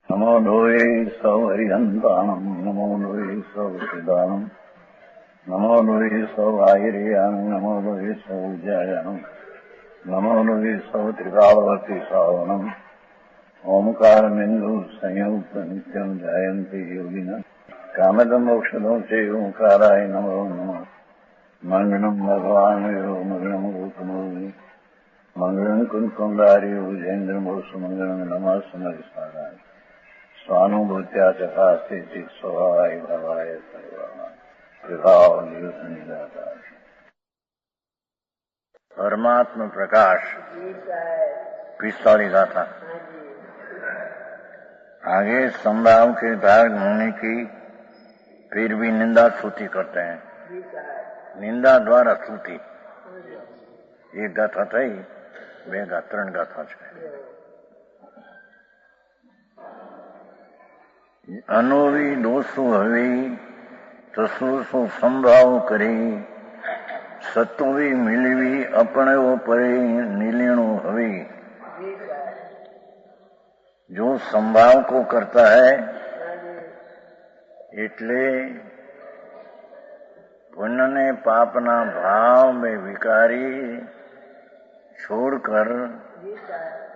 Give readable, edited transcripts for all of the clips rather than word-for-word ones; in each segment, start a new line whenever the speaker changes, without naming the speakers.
नमो लोये सौहरिहन्ताणम् नमो लोये सौहृदानम् नमो लोये सौभागिर्यानम् नमो लोये सौज्यायानम् नमो लोये सौत्रिकावती सावनम् ओंकारमिन्दु संयुक्त नित्यम् जायन्ति योगिनः कामदम् मोक्षदम् च ओंकाराय नमो नमः मङ्गलम् भगवान् यो मङ्गलम् गौतमोऽग्नि मङ्गलम् कुन्कुण्डार्यो विजेन्द्रमोऽस्तु मङ्गलम् नमः समरिसाराय स्वानुभूत्या चकास्ते स्वभावाय भावाय सर्वभाव। परमात्म प्रकाश 45 गाथा। आगे संभाव के धारक होने की फिर भी निंदा स्तुति करते हैं। निंदा द्वारा स्तुति एक गाथा थी, બે ત્રણ ગાથા છે। અનોવી દોષો હવે તસુ સંભાવ કરી સત્વી મિલવી અપણ્યો પરે નીલીણો હવે। जो संभाव को करता है એટલે पुण्य ने पापना भाव में विकारी छोड़कर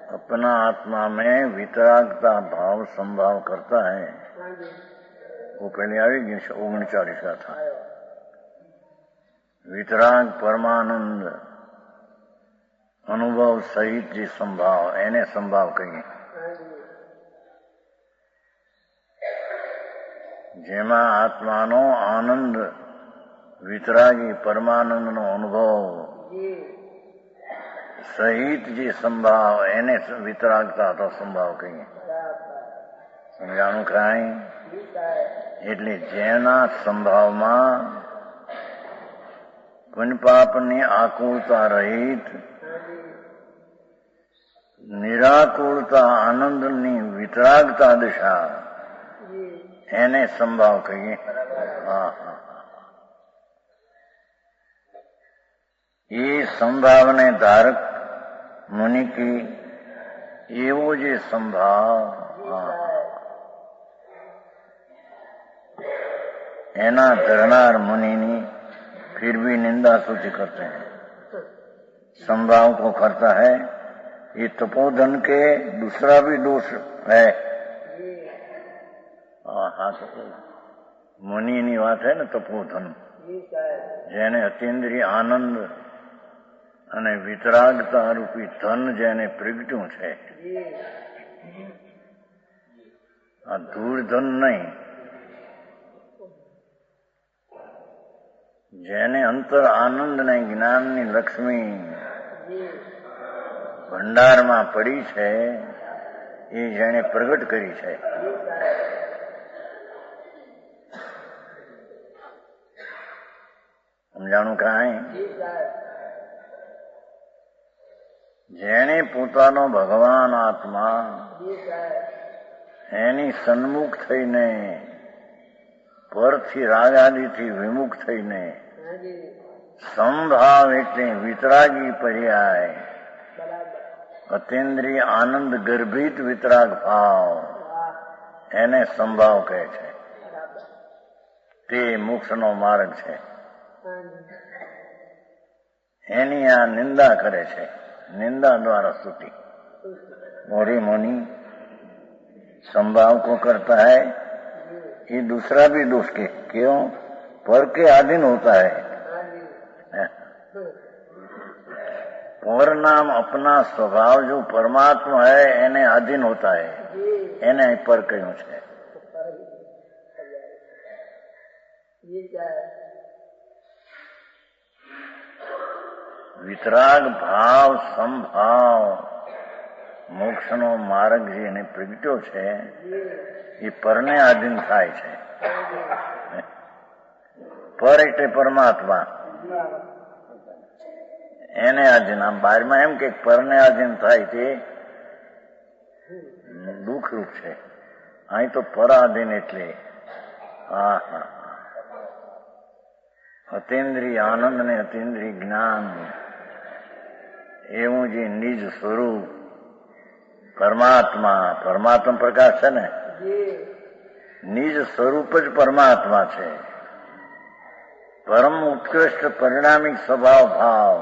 अपना आत्मा में वितरागता भाव संभाव करता है। वो पहले आएगी 39 का था। वितराग परमानंद अनुभव सहित जी संभाव एने संभाव कहिए। જેમાં આત્માનો આનંદ વિતરાગી પરમાનંદનો અનુભવ સહિત જે સંભાવ એને વિતરાગતા તો સંભાવ કહીએ। સમજાણું કાંઈ? એટલે જેના સંભાવમાં પુણ્યપાપની આકુળતા રહિત નિરાકુળતા આનંદની વિતરાગતા દિશા એને સંભાવ કહીએ। ये संभावने धारक मुनि की एवो जे संभाव एना धरनार मुनि फिर भी निंदा स्तुति करते हैं। संभाव को करता है ये तपोधन के दूसरा भी दोष है। हाँ मुनि ની વાત है ना तपोधन જેને અતિન્દ્રિય આનંદ અને વિતરાગતા રૂપી ધન જેને પ્રગટ્યું છે આ ધૂળ ધન નહીં, જેને અંતર આનંદ ને જ્ઞાનની લક્ષ્મી ભંડારમાં પડી છે એ જેને પ્રગટ કરી છે। સમજાણું કાંઈ? જેણે પોતાનો ભગવાન આત્મા એની સન્મુખ થઈને પરથી રાગાદિથી વિમુખ થઈને સંભાવ એટલે વિતરાગી પર્યાય અતિન્દ્રિય આનંદ ગર્ભિત વિતરાગ ભાવ એને સંભાવ કહે છે। તે મોક્ષનો માર્ગ છે। એની આ નિંદા કરે છે। निंदा द्वारा स्तुति। मोरे मुनि संभाव को करता है ये दूसरा भी दोष के क्यों पर के अधीन होता है। पर नाम अपना स्वभाव जो परमात्मा है एने अधीन होता है, एने पर क्यों है। વિતરાગ ભાવ સંભાવ મોક્ષનો માર્ગ જેને પ્રગટ્યો છે એ પરને આધીન થાય છે। પર એટલે પરમાત્મા એને આધીન। આમ બહારમાં એમ કે પરને આધીન થાય તે દુઃખરૂપ છે, અહીં તો પરાધીન એટલે અતિન્દ્રિય આનંદ ને અતિન્દ્રિય જ્ઞાન એવું જે નિજ સ્વરૂપ પરમાત્મા પરમાત્મા પ્રકાશ છે ને, નિજ સ્વરૂપ જ પરમાત્મા છે. પરમ ઉત્કૃષ્ટ પરિણામિક સ્વભાવ ભાવ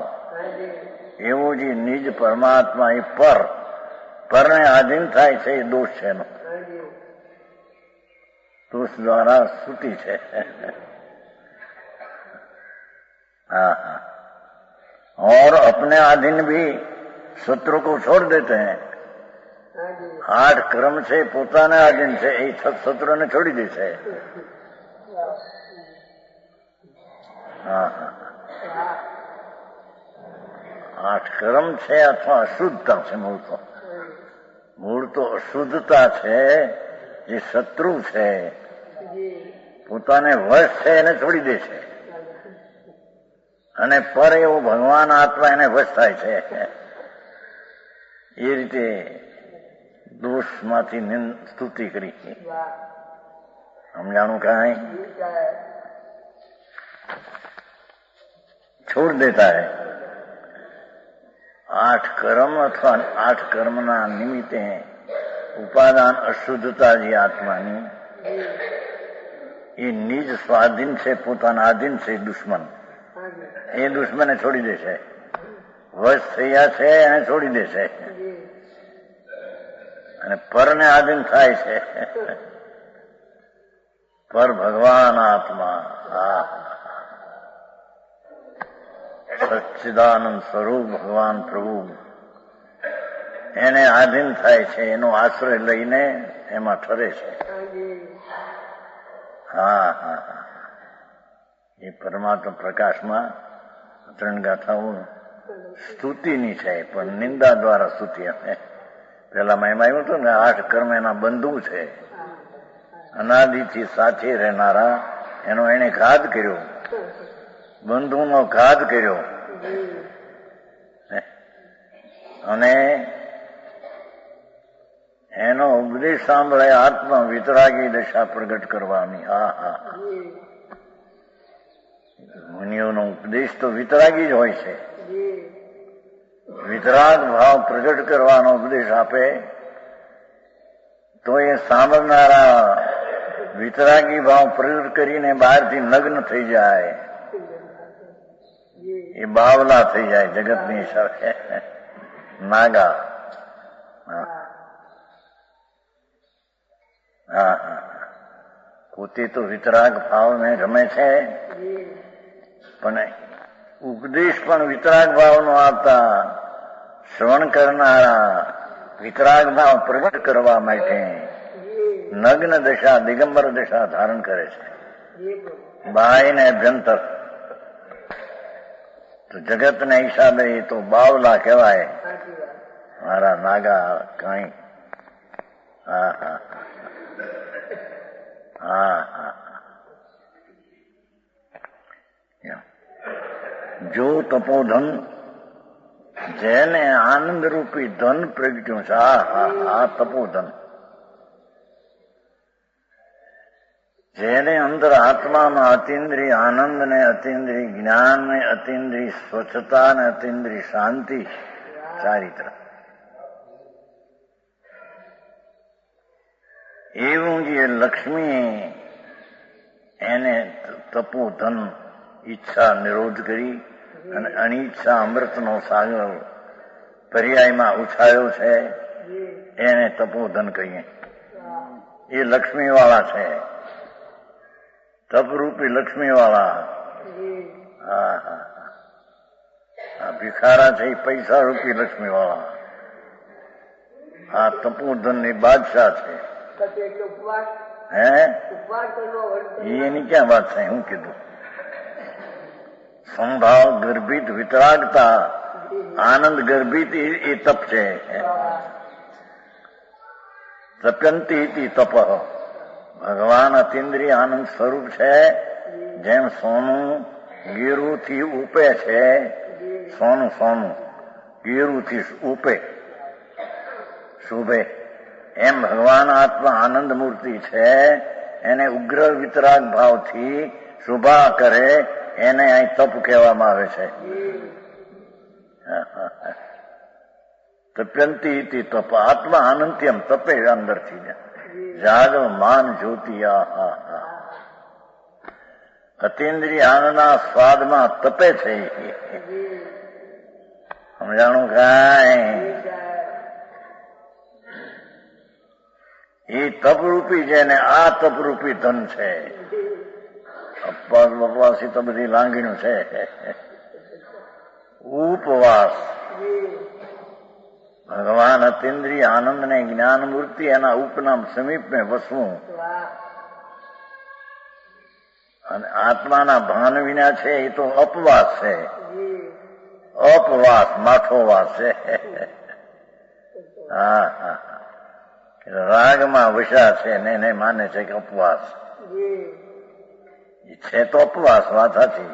એવું જે નિજ પરમાત્મા એ પરને આધીન થાય છે એ દોષ છે એનો. દોષ દ્વારા સ્તુતિ છે. हाँ हाँ. और अपने अधीन भी शत्रु को छोड़ देते हैं. 8 कर्म से પોતાના અધીન છે એ શત્રુને છોડી દે છે. હા હા. 8 કર્મ છે અથવા અશુદ્ધતા છે. મૂળ તો અશુદ્ધતા છે. જે શત્રુ છે પોતાને વશ છે એને છોડી દે છે અને પર એવો ભગવાન આત્મા એને વશ થાય છે. એ રીતે દોષમાંથી સ્તુતિ કરી. સમજાણું કાંઈ? छोड़ देता है. 8 कर्म अथवा 8 कर्मના નિમિત્તે ઉપાદાન અશુદ્ધતા જે આત્માની એ નિજ સ્વાધીન છે, પોતાના આધીન છે. દુશ્મન એ દુશ્મને છોડી દે છે. વશ થયા છે એને છોડી દે છે અને પરને આધીન થાય છે. પર ભગવાન આત્મા સચ્ચિદાનંદ સ્વરૂપ ભગવાન પ્રભુ એને આધીન થાય છે. એનો આશ્રય લઈને એમાં ઠરે છે. હા હા હા. એ પરમાત્મા પ્રકાશમાં 3 ગાથાઓ સ્તુતિની છે, પણ નિંદા દ્વારા સ્તુતિ. પેલામાં એમાં આવ્યું હતું ને 8 કર્મ એના બંધુ છે, અનાદિથી સાથે રહેનારા. એનો એને ઘાત કર્યો, બંધુનો ઘાત કર્યો અને એનો ઉપદેશ સાંભળે આત્મા વિતરાગી દશા પ્રગટ કરવાની. હા હા. મુનિઓનો ઉપદેશ તો વિતરાગી જ હોય છે. વિતરાગ ભાવ પ્રગટ કરવાનો ઉપદેશ આપે તો એ સાંભળનારા વિતરાગી ભાવ પ્રગટ કરીને બહારથી નગ્ન થઈ જાય. એ બાવલા થઈ જાય જગતની સાથે નાગા. હા હા. પોતે તો વિતરાગ ભાવને રમે છે, પણ ઉપદેશ પણ વિતરાગ ભાવનો આપતા શ્રવણ કરનારા વિતરાગ ભાવ પ્રગટ કરવા માટે નગ્ન દશા, દિગંબર દશા ધારણ કરે છે, બાહ્ય ને અભ્યંતર. તો જગતને હિસાબે એ તો બાવલા કહેવાય, મારા નાગા કઈ. હા હા હા હા. જો તપોધન જેને આનંદ રૂપી ધન પ્રગટ્યું છે, આ તપોધન જેને અંદર આત્મામાં અતિન્દ્રિય આનંદ ને અતિન્દ્રિય જ્ઞાન ને અતિન્દ્રિય સ્વચ્છતા ને અતિન્દ્રિય શાંતિ ચારિત્ર, એવું જે લક્ષ્મી એને તપોધન ઈચ્છા નિરોધ કરી અને અનિચ્છા અમૃતનો સાગર પર્યાયમાં ઉછાળ્યો છે, એને તપોધન કહીએ. એ લક્ષ્મી વાળા છે, તપરૂપી લક્ષ્મી વાળા. હા હા. આ ભિખારા છે એ પૈસા રૂપી લક્ષ્મી વાળા. આ તપોધન ની બાદશાહ છે. હે એની ક્યાં વાત છે? હું કીધું સંભાવ ગર્ભિત વિતરાગતા આનંદ ગર્ભિત એ તપ છે. તપ્યંતી તપ. ભગવાન અતિન્દ્રિય આનંદ સ્વરૂપ છે. જેમ સોનું ગીરુથી ઉપે છે, સોનું ગીરુથી ઉપે શુભે, એમ ભગવાન આત્મા આનંદ મૂર્તિ છે. એને ઉગ્ર વિતરાગ ભાવથી શુભા કરે, એને અહીં તપ કહેવામાં આવે છે. તપ્યંતી ઇતિ તપ આત્મા અનંત્યમ તપે અંદરથી જાગો માન જ્યોતિ આહા અતિન્દ્રિય આનંદના સ્વાદમાં તપે છે. સમજાણું કાંઈ? એ તપરૂપી છે ને આ તપરૂપી ધન છે. અપવાસ બપવાસી તો બધી લાંગીનું છે. ઉપવાસ ભગવાન અતિન્દ્રિય આનંદ ને જ્ઞાન મૂર્તિ એના ઉપનામ સમીપ ને વસવું અને આત્માના ભાન વિના છે એ તો અપવાસ છે. અપવાસ માઠો વાસ છે. હા હા રાગમાં વશા છે ને એને માને છે કે અપવાસ છે તો અપવાસ વાત સાચી.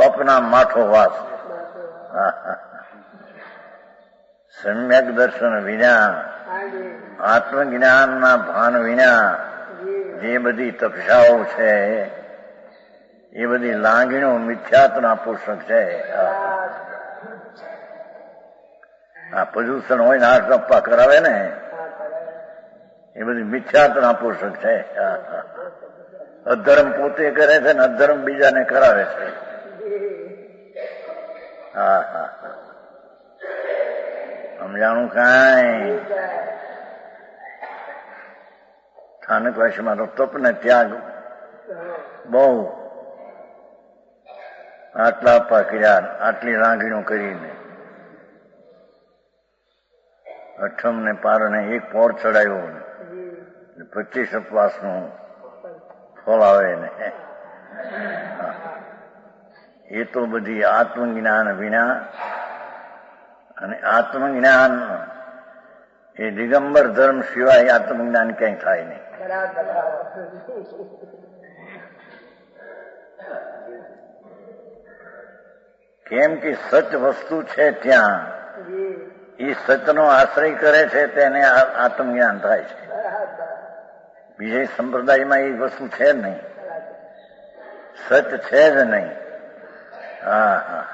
અપના માઠો વાસ. સમ્યક દર્શન વિના આત્મજ્ઞાનના ભાન વિના જે બધી તપસ્યાઓ છે એ બધી લાંગણીઓ મિથ્યાત્વના પોષક છે. આ પ્રદૂષણ હોય ને આ ટપ્પા કરાવે ને એ બધી મિથ્યાત્વના પોષક છે. અધર્મ પોતે કરે છે ને અધર્મ બીજાને કરાવે છે. હા હા સમજાણું કાંઈ? સ્થાનક વાસીમાં તો તપ ને ત્યાગ બહુ આટલા આપા કર્યા આટલી લાંગણીઓ કરીને અઠમ ને પારને એક પોર ચડાવ્યો 25 ઉપવાસનું ફળ આવે ને એ તો બધી આત્મજ્ઞાન વિના અને આત્મજ્ઞાન એ દિગંબર ધર્મ સિવાય આત્મજ્ઞાન ક્યાંય થાય નહીં. કેમ કે સચ વસ્તુ છે ત્યાં એ સચનો આશ્રય કરે છે તેને આત્મજ્ઞાન થાય છે. બીજા સંપ્રદાયમાં એ વસ્તુ છે જ નહીં. સચ છે જ નહીં. હા હા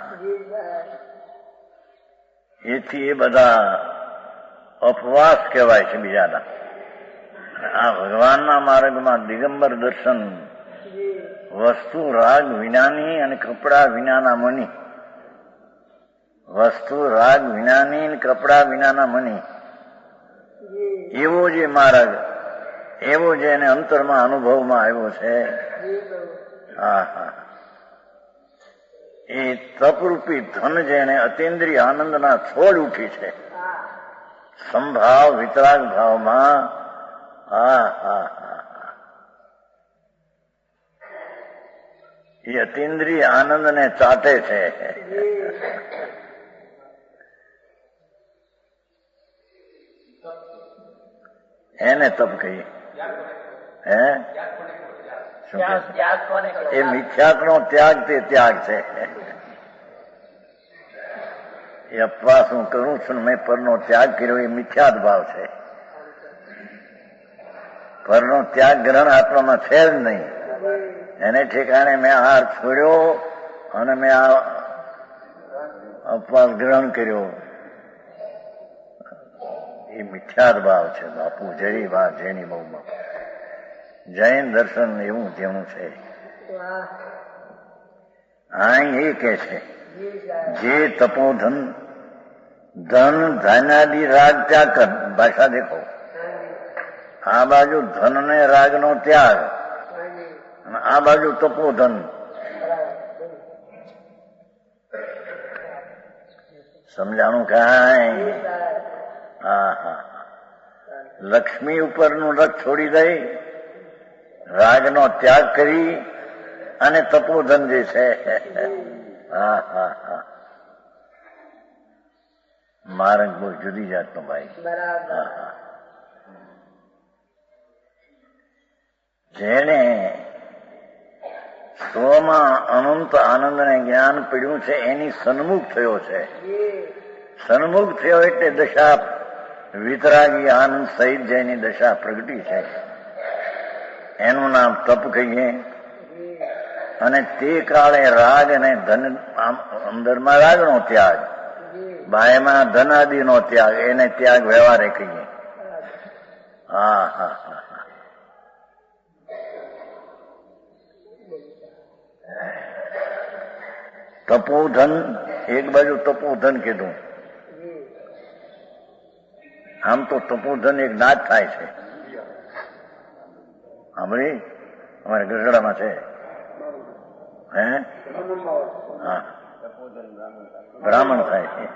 એથી એ બધા અપવાસ કહેવાય છે બીજાના. આ ભગવાનના માર્ગમાં દિગંબર દર્શન વસ્તુ રાગ વિનાની અને કપડા વિનાના મની. વસ્તુ રાગ વિનાની અને કપડા વિનાના મની એવો જે માર્ગ એવો જે એને અંતરમાં અનુભવમાં આવ્યો છે. હા હા એ તપરૂપી ધન જેને અતિન્દ્રિય આનંદના છોડ ઉઠી છે સંભાવ વિતરાગ ભાવમાં. હા હા હા એ અતિન્દ્રિય આનંદને ચાટે છે. એને તપ કહીએ. હે એ મિથ્યાત્વનો ત્યાગ તે ત્યાગ છે. એ અપવાસ હું કરું છું મેં પરનો ત્યાગ કર્યો એ મિથ્યાત ભાવ છે. પરનો ત્યાગ ગ્રહણ આત્મામાં છે જ નહીં. એને ઠેકાણે મેં આહાર છોડ્યો અને મેં આ અપવાસ ગ્રહણ કર્યો એ મિથ્યાત ભાવ છે. બાપુ જરી વાત જેની બહુમાં જૈન દર્શન એવું જેવું છે. અહીં એ કે છે જે તપોધન ધન ધનાદિ રાગ ત્યાગ કર. ભાષા દેખો આ બાજુ ધન ને રાગ નો ત્યાગ અને આ બાજુ તપોધન. સમજાણું કાંઈ? હા હા લક્ષ્મી ઉપરનું રથ છોડી દઈ રાગનો ત્યાગ કરી અને તપોધન જે છે. હા હા હા માર્ગ બહુ જુદી જાતનો ભાઈ. હા હા જેને સ્વમાં અનંત આનંદ ને જ્ઞાન પીડ્યું છે એની સન્મુખ થયો છે. સન્મુખ થયો એટલે દશા વિતરાગી આનંદ સહિત જેની દશા પ્રગટી છે એનું નામ તપ કહીએ. અને તે કાળે રાગ અને ધન અંદરમાં રાગનો ત્યાગ બાયમાં ધનાદિનો ત્યાગ, એને ત્યાગ વ્યવહારે કહીએ. હા હા હા. તપોધન, એક બાજુ તપોધન કીધું. આમ તો તપોધન એક નાદ થાય છે. સાંભળી, અમારે ગઢડામાં છે. હે? હા, બ્રાહ્મણ થાય છે.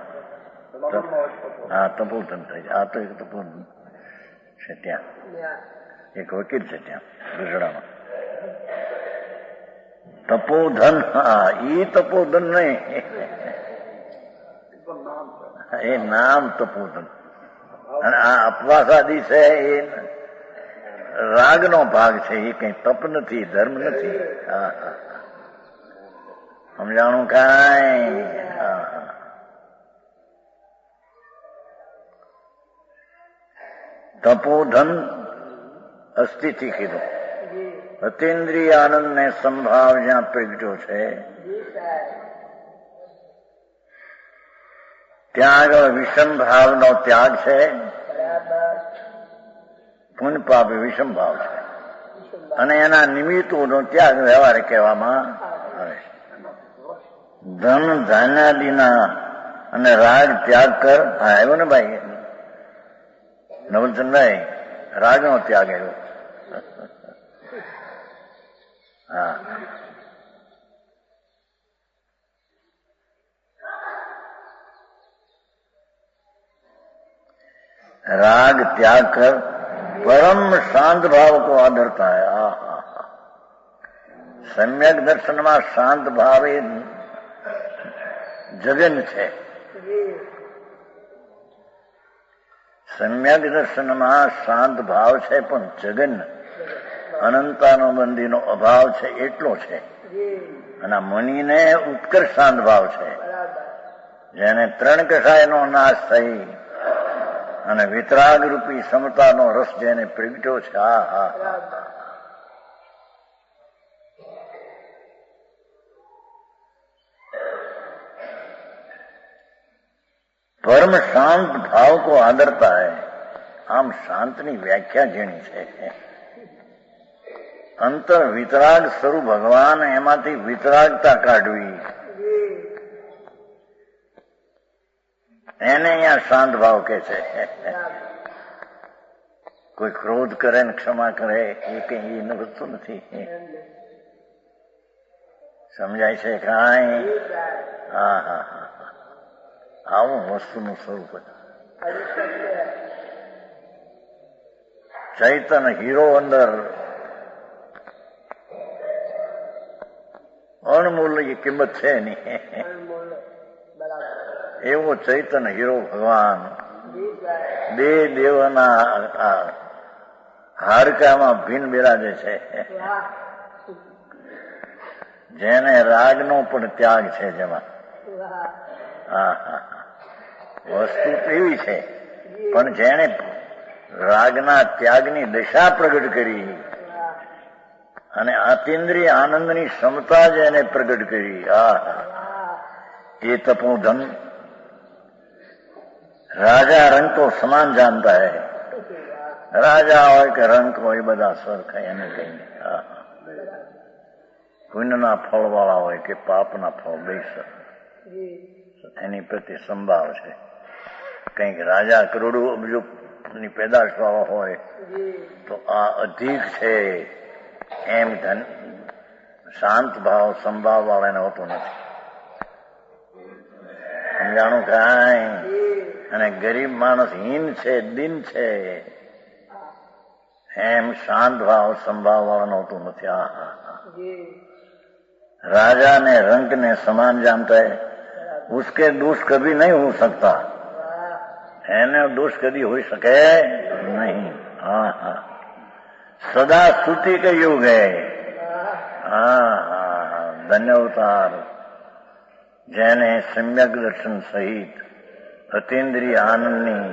હા, તપોધન થાય છે. આ તો એક તપોધન છે ત્યાં, એક વકીલ છે ત્યાં ગઢડામાં. તપોધન, હા, ઈ તપોધન નહીં, એ નામ તપોધન. અને આ અપવાસાદી છે એ રાગનો ભાગ છે, એ કઈ તપ નથી, ધર્મ નથી. હા હા, સમજાણું કાંઈ? હા હા. તપોધન અસ્થિથી કીધું. અતિન્દ્રિય આનંદ ને સંભાવ જ્યાં પ્રગટ્યો છે ત્યાં આગળ વિષમ ભાવનો ત્યાગ છે. પુણ્ય પાપ વિષમ ભાવ છે અને એના નિમિત્તોનો ત્યાગ વ્યવહાર કહેવામાં આવે છે. ધન ધાન્યાદિના અને રાગ ત્યાગ કર. હા, આવ્યો ને ભાઈ નવલચંદભાઈ, રાગનો ત્યાગ આવ્યો. હા, राग त्याग कर परम शांत भाव को आदरता है. सम्यक दर्शन में शांत भाव ए जगन है. सम्यक दर्शन में शांत भाव है पण जगन अनंतानो बंधीनो अभाव है એટલો છે. અને મુનિને ઉત્કર્ષ શાંત ભાવ છે, જેને ત્રણ કષાયનો નાશ થઈ અને વિતરાગ રૂપી સમતાનો રસ જેને પ્રગટ્યો છે. હા હા, પરમ શાંત ભાવ કો આદરતા હૈ. આમ શાંતની વ્યાખ્યા જેની છે, અંતર વિતરાગ સ્વરૂપ ભગવાન, એમાંથી વિતરાગતા કાઢવી, એને અહીંયા શાંત ભાવ કે છે. કોઈ ક્રોધ કરે ને ક્ષમા કરે એ કઈ એનું વસ્તુ નથી. સમજાય છે કાંઈ? હા હા હા, આવું વસ્તુનું સ્વરૂપ હતું. ચૈતન હીરો અંદર અણમૂલ્ય કિંમત છે નહીં, એવો ચૈતન હીરો ભગવાન દેવના હાડકામાં ભીન બિરાજે છે, જેને રાગનો પણ ત્યાગ છે. જેમાં હા હા, વસ્તુ એવી છે પણ જેને રાગના ત્યાગની દશા પ્રગટ કરી અને અતિન્દ્રિય આનંદની ક્ષમતા જેને પ્રગટ કરી, એ તપોધન. રાજા રંગ તો સમાન જાણતા હૈ. રાજા હોય કે રંગ હોય, બધા સરખા, એને કઈ પુણ્યના ફળ વાળા હોય કે પાપના ફળ, બે એની પ્રત્યે સંભાવ છે. કંઈક રાજા કરોડો અબજો ની પેદાશ વાળો હોય તો આ અધિક છે, એમ ધન શાંત ભાવ સંભાવ વાળાને હોતો નથી. સમજાણું કાંઈ? અને ગરીબ માણસ હીન છે, દિન છે, એમ શાંત ભાવ સંભાવ વાળાને હોતું નથી. राजा ने रंग ने समान जानता है, उसके दोष कभी नहीं हो सकता, એને દોષ કદી હોઈ શકે નહીં. હા હા, સદા સ્તુતિ કે યુગ હૈ. હા હા, ધન્ય અવતાર, જેને સમ્યક દર્શન સહિત અતિન્દ્રિય આનંદની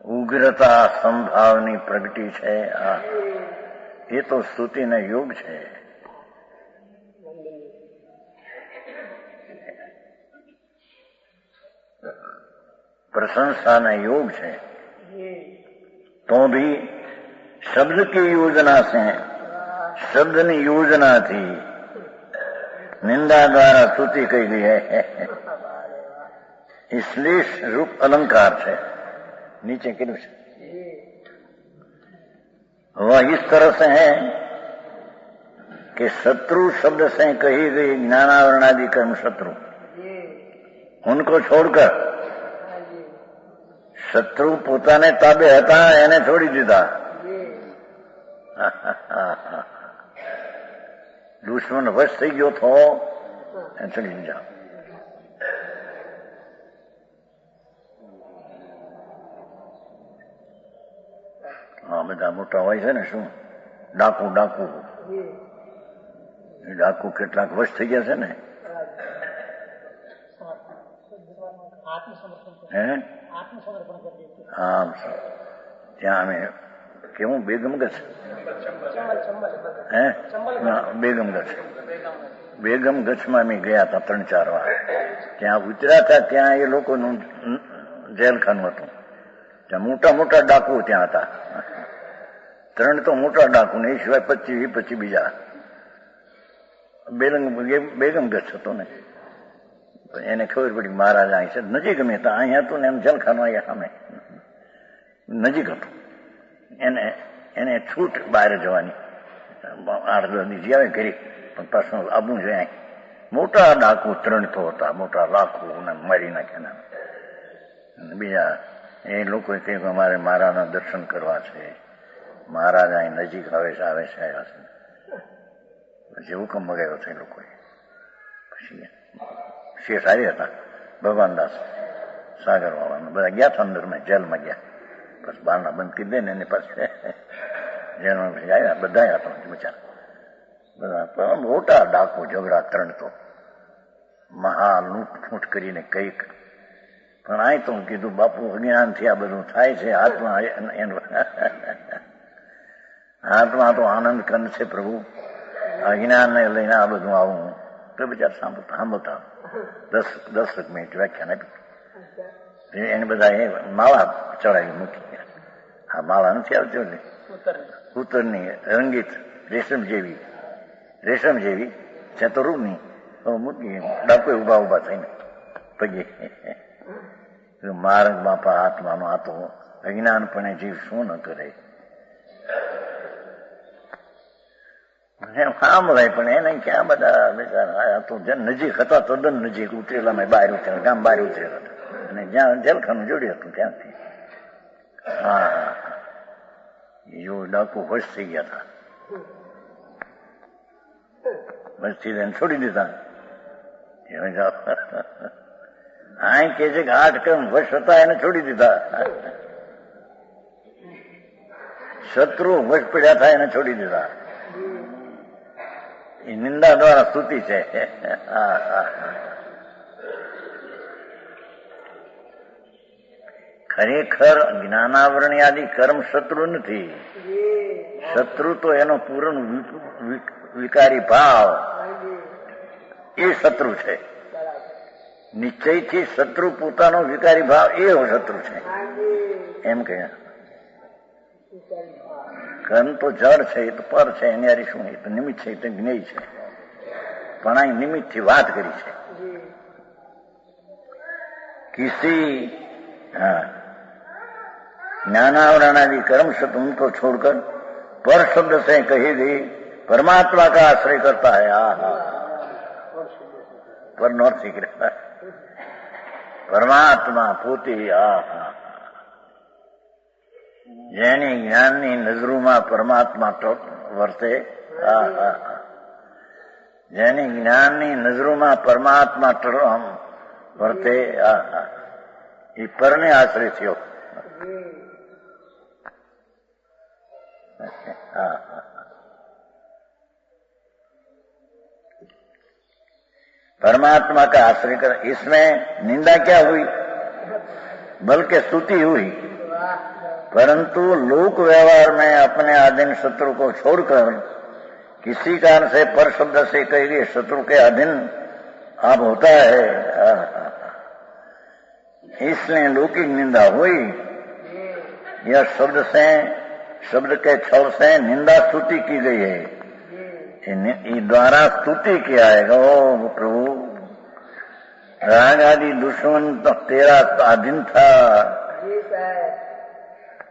ઉગ્રતા સંભાવની પ્રગટી છે. એ તો સ્તુતિને યોગ છે. પ્રશંસાને યોગ છે, તો ભી શબ્દ की योजना से, શબ્દની યોજનાથી નિંદા દ્વારા સ્તુતિ કહી ગઈ है, इसलिए रूप अलंकार છે. नीचे किधर से वह इस तरह से है कि शत्रु शब्द से कही गई ज्ञानावरण आदि कर्म शत्रु, उनको छोड़कर શત્રુ પોતાને તાબે હતા એને છોડી દીધા. દુશ્મન વશ થઈ ગયો તો એને છોડી દીધા. હા, બધા મોટા હોય છે ને, શું ડાકુ ડાકુ એ ડાકુ કેટલાક વશ થઈ ગયા છે ને. હે આમ ત્યાં અમે કેવું બેગમગઢ, હે બેગમગઢ, બેગમગઢમાં અમે ગયા હતા 3-4 વાર. ત્યાં ઉતર્યા હતા, ત્યાં એ લોકોનું જેલખાનું હતું. ત્યાં મોટા મોટા ડાકુ ત્યાં હતા. 3 તો મોટા ડાકુ ને એ સિવાય 25 બીજા. બેગમગઢ હતો ને, એને ખબર પડી મહારાજ અહીં છે નજીક. અમે હતા અહીંયા હતું ને એમ જલખાનું અહીંયા સામે નજીક હતું. એને છૂટ બહાર જવાની 8-10 દિવસ આવે કરી, પણ પાછું આવવું જોઈએ. મોટા ડાકુ 3 તો હતા, મોટા લાખો મારી નાખ્યા. બીજા એ લોકો કહ્યું કે અમારે મહારાજના દર્શન કરવા છે, મહારાજ અહીં નજીક આવે છે આવ્યા છે. પછી હુકમ મગાવ્યો છે એ લોકોએ. પછી શેઠ આવ્યા હતા ભગવાનદાસ સાગર વાળા, બધા ગયા હતા અંદર, મેં જેલમાં ગયા. પછી બારણા બંધ કરી દે ને એની પાસે જેલમાં પછી આવ્યા, બધા આવ્યા હતા બચારા. બધા મોટા ડાકુ ઝઘડા 3 તો મહા લૂંટફૂંટ કરીને કઈક. પણ આ તો કીધું બાપુ અજ્ઞાનથી આ બધું થાય છે. આત્મા તો આનંદ કંદ છે પ્રભુ, અજ્ઞાનને લઈને આ બધું આવું. તો બિચારા સાંભળતા 10 મિનિટ વ્યાખ્યાન આપ્યું. એને બધા એ માળા ચડાવી મૂકી. આ માળા નથી આવતી ને ઉત્તરની રંગીત રેશમ જેવી છે તો રૂની મૂકી. ડાકોએ ઉભા થઈને પગે માર્ગ બાપા આત્માનો આ તો અજ્ઞાનપણે જીવ શું ન કરે. સાંભળાય પણ એને ક્યાં બધા બેચારા તો નજીક હતા, તદ્દન નજીક ઉતરેલા, બહાર ઉતરેલા, ગામ બહાર ઉતરેલા હતા. અને જ્યાં જેલખાનું જોડ્યું હતું ત્યાંથી હા જો ડાકુ વશ થઈ ગયા હતા. વશથી એને છોડી દીધા. આ કે છે કે 8 કર્મ વશ હતા એને છોડી દીધા. શત્રુ વશ પડ્યા હતા એને છોડી દીધા. એ નિંદા દ્વારા સ્તુતિ છે. ખરેખર જ્ઞાનાવરણી આદિ કર્મ શત્રુ નથી. શત્રુ તો એનો પૂર્ણ વિકારી ભાવ એ શત્રુ છે. નિશ્ચયથી શત્રુ પોતાનો વિકારી ભાવ એ શત્રુ છે એમ કહે. કર્મ તો જળ છે, એ તો પર છે, એની હારી શું, એ તો નિમિત્ત છે, એ તો જ્ઞેય છે. પણ આ નિમિત્ત થી વાત કરી છે. किसी ज्ञानावरणादि कर्म शब्द उनको छोड़कर पर शब्द से कही गई परमात्मा का आश्रय करता है. पर नॉट सीक्रेट परमात्मा પોતે જેની જ્ઞાનની નજરોમાં પરમાત્મા વર્તે, જેની જ્ઞાનની નજરોમાં પરમાત્મા વર્તે એ પરને આશ્રય થયો. परमात्मा का आश्रय कर. इसमें निंदा क्या हुई, बल्कि स्तुति हुई. परंतु लोक व्यवहार में अपने अधीन शत्रु को छोड़कर किसी कारण से पर शब्द से कही गई शत्रु के अधीन आप होता है. इसलिए लौकिक निंदा हुई। यह शब्द के छल से निंदा स्तुति की गई है। द्वारा स्तुति किया है। ओ प्रभु, राग आदि दुश्मन तो तेरा अधीन था,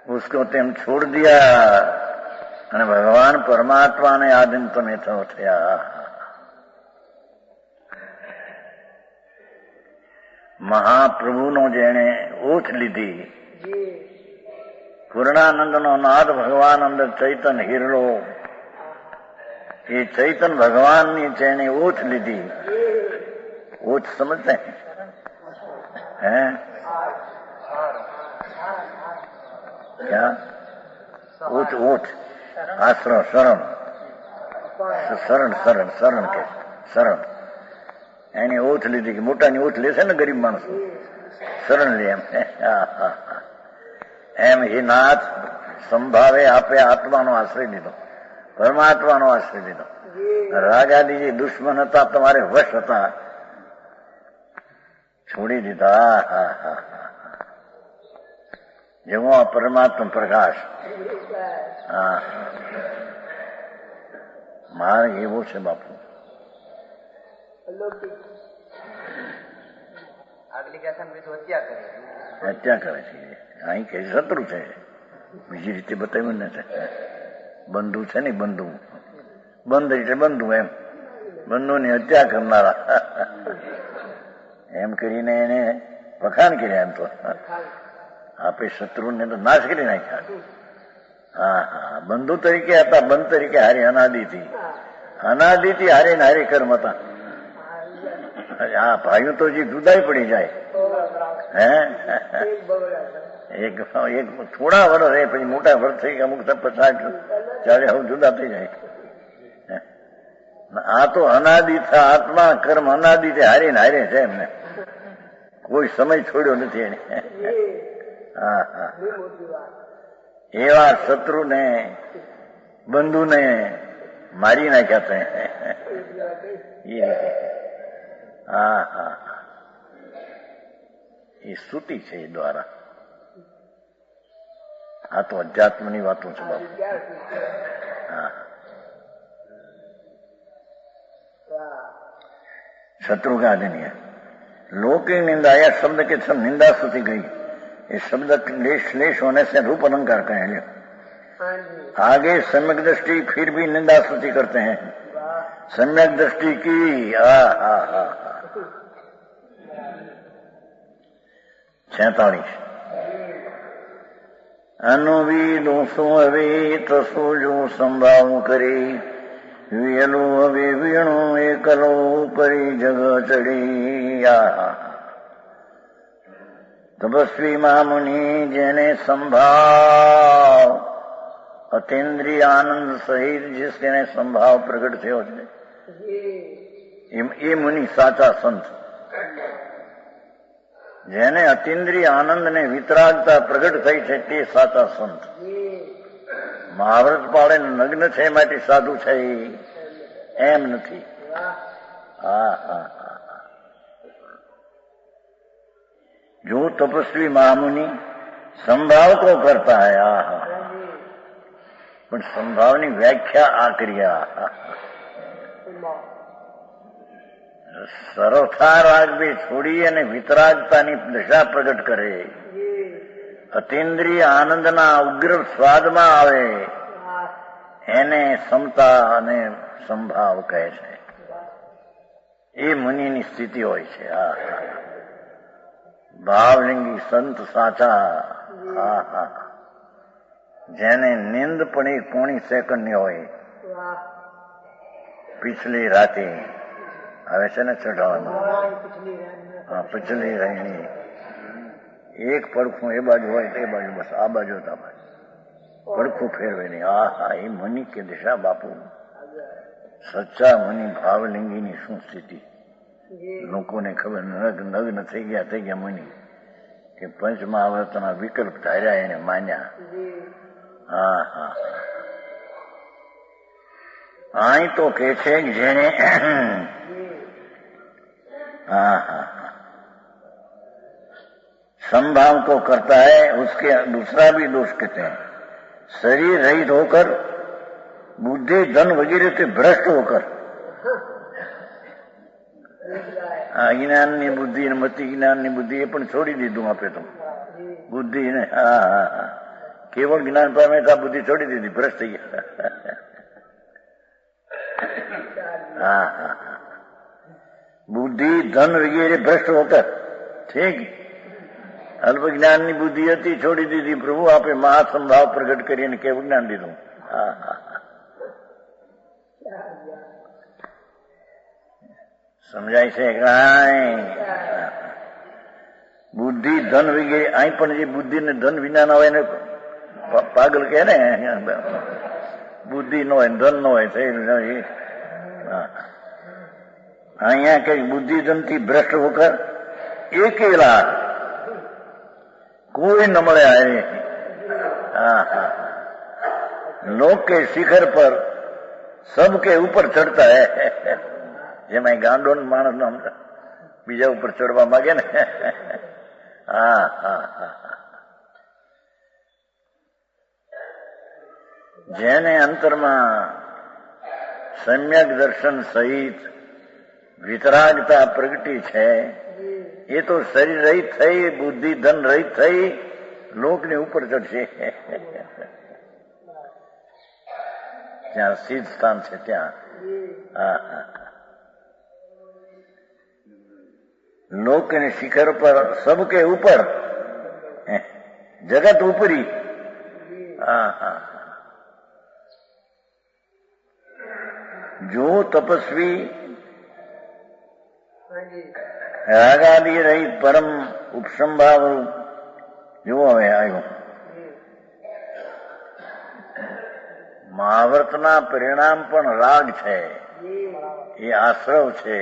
उसको तेम छोड़ दिया અને ભગવાન પરમાત્માને આધીન તમે થયા. મહાપ્રભુનો જેણે ઓથ લીધી, પૂર્ણાનંદનો નાદ ભગવાન અંદર ચૈતન હિરલો, એ ચૈતન ભગવાનની જેણે ઓથ લીધી. ઓથ સમજते हैं? क्या? ओठ ओठ आश्रम शरण शरण शरण शरण के शरण एनी ओठ लीधी कि मोटानी ओठ लेશે ને ગરીબ માણસ શરણ લે એમ એ નાથ સંભાવે આપે આત્માનો આશ્રય લીધો, પરમાત્માનો આશ્રય લીધો. રાગાદી જે દુશ્મન હતા, તમારે વશ હતા, છોડી દીધા. જેવો પરમાત્મા પ્રકાશ. હા, માર્ગ એવો છે બાપુ. હત્યા કરે છે. અહીં કે શત્રુ છે, બીજી રીતે બતાવ્યું ને છે. બંધુ છે ને, બંધુ બંધ એટલે બંધુ, એમ બંધુની હત્યા કરનારા એમ કરીને એને વખાણ કર્યા. એમ તો આપે શત્રુને તો નાશ કરી નાખ્યા. હા હા, બંધુ તરીકે હતા, બંધ તરીકે હારે અનાદિથી, અનાદિથી હારે ને હારે કર્મ હતા. હા, ભાઈઓ તો જે જુદાઈ પડી જાય. હે, એક થોડા વર્ષ રહે, પછી મોટા વર્ષ થઈ ગયા, અમુક 50 40 હવે જુદા થઈ જાય. આ તો અનાદિ આત્મા કર્મ અનાદિથી હારે ને હારે છે. એમને કોઈ સમય છોડ્યો નથી એને. હા હા, એવા શત્રુને બંધુને મારી નાખ્યા છે. હા હા, એ સ્તુતિ છે એ દ્વારા. આ તો અધ્યાત્મની વાતો છે બાપુ. હા, शत्रु का आदि नहीं है. लौकिक निंदा या शब्द के सब निंदा स्तुति गई. ये शब्द श्लेष होने से रूप अलंकार कहेंगे. आगे सम्यक दृष्टि फिर भी निंदा स्तुति करते हैं. सम्यक दृष्टि की 46 अनुविदोषो अवे तसो जो संभाव करे વેલો હવે વીણો એકલો પરી જગ ચડી. તપસ્વી મામુનિ જેને સંભાવ અતિન્દ્રિય આનંદ સહિત જેને સંભાવ પ્રગટ થયો છે, એ મુનિ સાચા સંત. જેને અતિન્દ્રિય આનંદ ને વિતરાગતા પ્રગટ થઈ છે તે સાચા સંત. મહાવ્રત પાળે નગ્ન છે માટે સાધુ છે એમ નથી. હા હા, जो तपस्वी महामुनि संभाव को करता है. आहा, પણ સંભાવની વ્યાખ્યા આ કર્યા. સરળતા રાગ બી છોડી અને વિતરાગતાની દશા પ્રગટ કરે. અતિન્દ્રિય આનંદના ઉગ્ર સ્વાદમાં આવે એને સમતા અને સંભાવ કહે છે. એ મુનિની સ્થિતિ હોય છે. ભાવલિંગી સંત સાચા. જેને નીંદ પણ એક પોણી સેકન્ડની હોય. પિછલી રાતે આવે છે ને ચઢાવવાનું. હા, પિછલી રહીની એક પડખું એ બાજુ હોય તો એ બાજુ, બસ આ બાજુ પડખું ફેરવે નહીં. હા, એ મુનિ કે દિશા બાપુ. સચ્ચા મુનિ ભાવલિંગીની શું સ્થિતિ. લોકોને ખબર નગ્ન થઈ ગયા મુનિ કે પંચમહાવર્તના વિકલ્પ ધાર્યા એને માન્યા. હા હા, અહીં તો કે છે જેને હા હા संभाव को करता है, उसके दूसरा भी दोष कहते हैं। शरीर रहित होकर, बुद्धि धन वगैरह से भ्रष्ट होकर, જ્ઞાનની બુદ્ધિ અને મતિ જ્ઞાનની બુદ્ધિ એ પણ છોડી દીધું આપે તો બુદ્ધિ ને કેવળ જ્ઞાન પામે તો આ બુદ્ધિ છોડી દીધી, ભ્રષ્ટ થઈ ગયા. બુદ્ધિ ધન વગેરે ભ્રષ્ટ હોકર, ઠીક. અલ્પ જ્ઞાનની બુદ્ધિ હતી, છોડી દીધી. પ્રભુ આપે મહાસંભાવ પ્રગટ કરીને કેવું જ્ઞાન દીધું. સમજાય છે કાંઈ? બુદ્ધિ ધન વગેરે અહીં પણ જે બુદ્ધિ ને ધન વિના ના હોય એને પાગલ કહે ને. બુદ્ધિ ન હોય ધન ન હોય અહીંયા કઈ બુદ્ધિ ધન થી ભ્રષ્ટ હોકર એકેલા कोई न મળે आए. लोक के शिखर पर सबके ऊपर चढ़ता है. જેમાં ગાંડો માણસ નો બીજા ઉપર ચડવા માંગે ને. જેને અંતરમાં સમ્યક દર્શન સહિત વિતરાગતા પ્રગટી છે એ તો શરીર રહિત થઈ, બુદ્ધિ ધન રહિત થઈ લોકની ઉપર ચડશે. ત્યાં સિદ્ધ સ્થાન છે ત્યાં. लोक के शिखर पर सबके ऊपर जगत ऊपरी. जो तपस्वी રાગાદી રહિત પરમ ઉપસંભાવ જુઓ. હવે આવ્યું મહાવ્રતના પરિણામ પણ રાગ છે, એ આશ્રવ છે.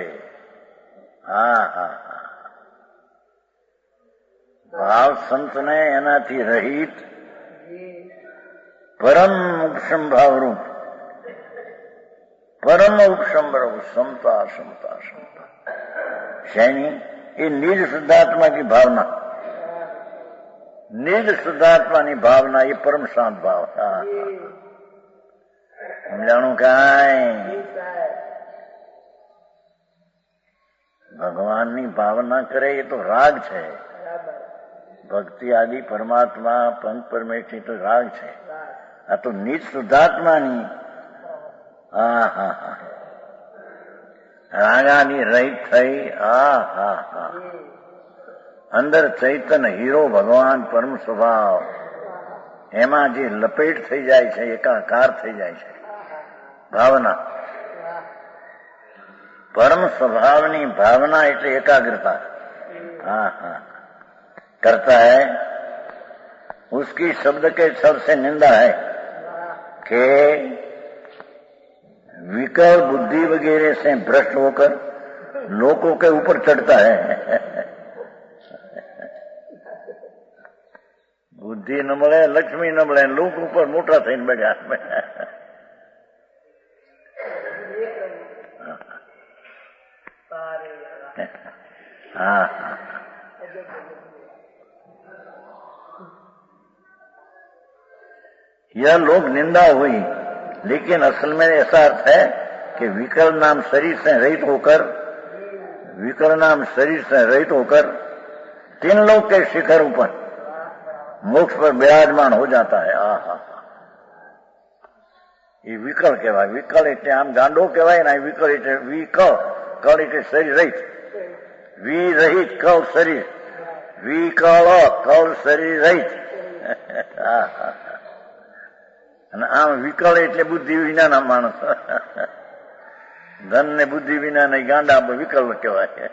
ભાવ સંતને એનાથી રહિત પરમ ઉપસંભાવ રૂપ, પરમ ઉપસંભાવ સમતા સમતા સમતા શેની? એ નિજ શુદ્ધાત્માની ભાવના, નિજ શુદ્ધાત્માની ભાવના એ પરમ શાંત ભાવ. સમજાણું કાંઈ? ભગવાનની ભાવના કરે એ તો રાગ છે. ભક્તિ આદિ પરમાત્મા પંચ પરમેશ્વરી તો રાગ છે. આ તો નિજ શુદ્ધાત્માની રાગાની રહિત થઈ. અંદર ચૈતન હીરો ભગવાન પરમ સ્વભાવ, એમાં જે લપેટ થઈ જાય છે, એકાકાર થઈ જાય છે ભાવના. परम स्वभावनी भावना એટલે एकाग्रता करता है. उसकी शब्द के छल से निंदा है कि विकल बुद्धि वगैरह से भ्रष्ट होकर लोगों के ऊपर चढ़ता है. बुद्धि न મળે, લક્ષ્મી ન મળે, લોક ઉપર મોટા થઈને બેઠા. यह लोग निंदा हुई, लेकिन असल में ऐसा अर्थ है कि विकल नाम शरीर से रहित होकर, विकल नाम शरीर से रहित होकर तीन लोग के शिखर ऊपर मोक्ष पर विराजमान हो जाता है. ये विकल कहवाय. विकल એટલે આમ ગાંડો કહેવાય ને, વિકલ એટલે વિકલ, કળ એટલે શરીર રહિત, વિરહિત કળ શરીર, વિકળ કળ શરીર રહિત. અને આમ વિકળ એટલે બુદ્ધિ વિનાના માણસ. ધન ને બુદ્ધિ વિના ને ગાંડા વિકલ કહેવાય.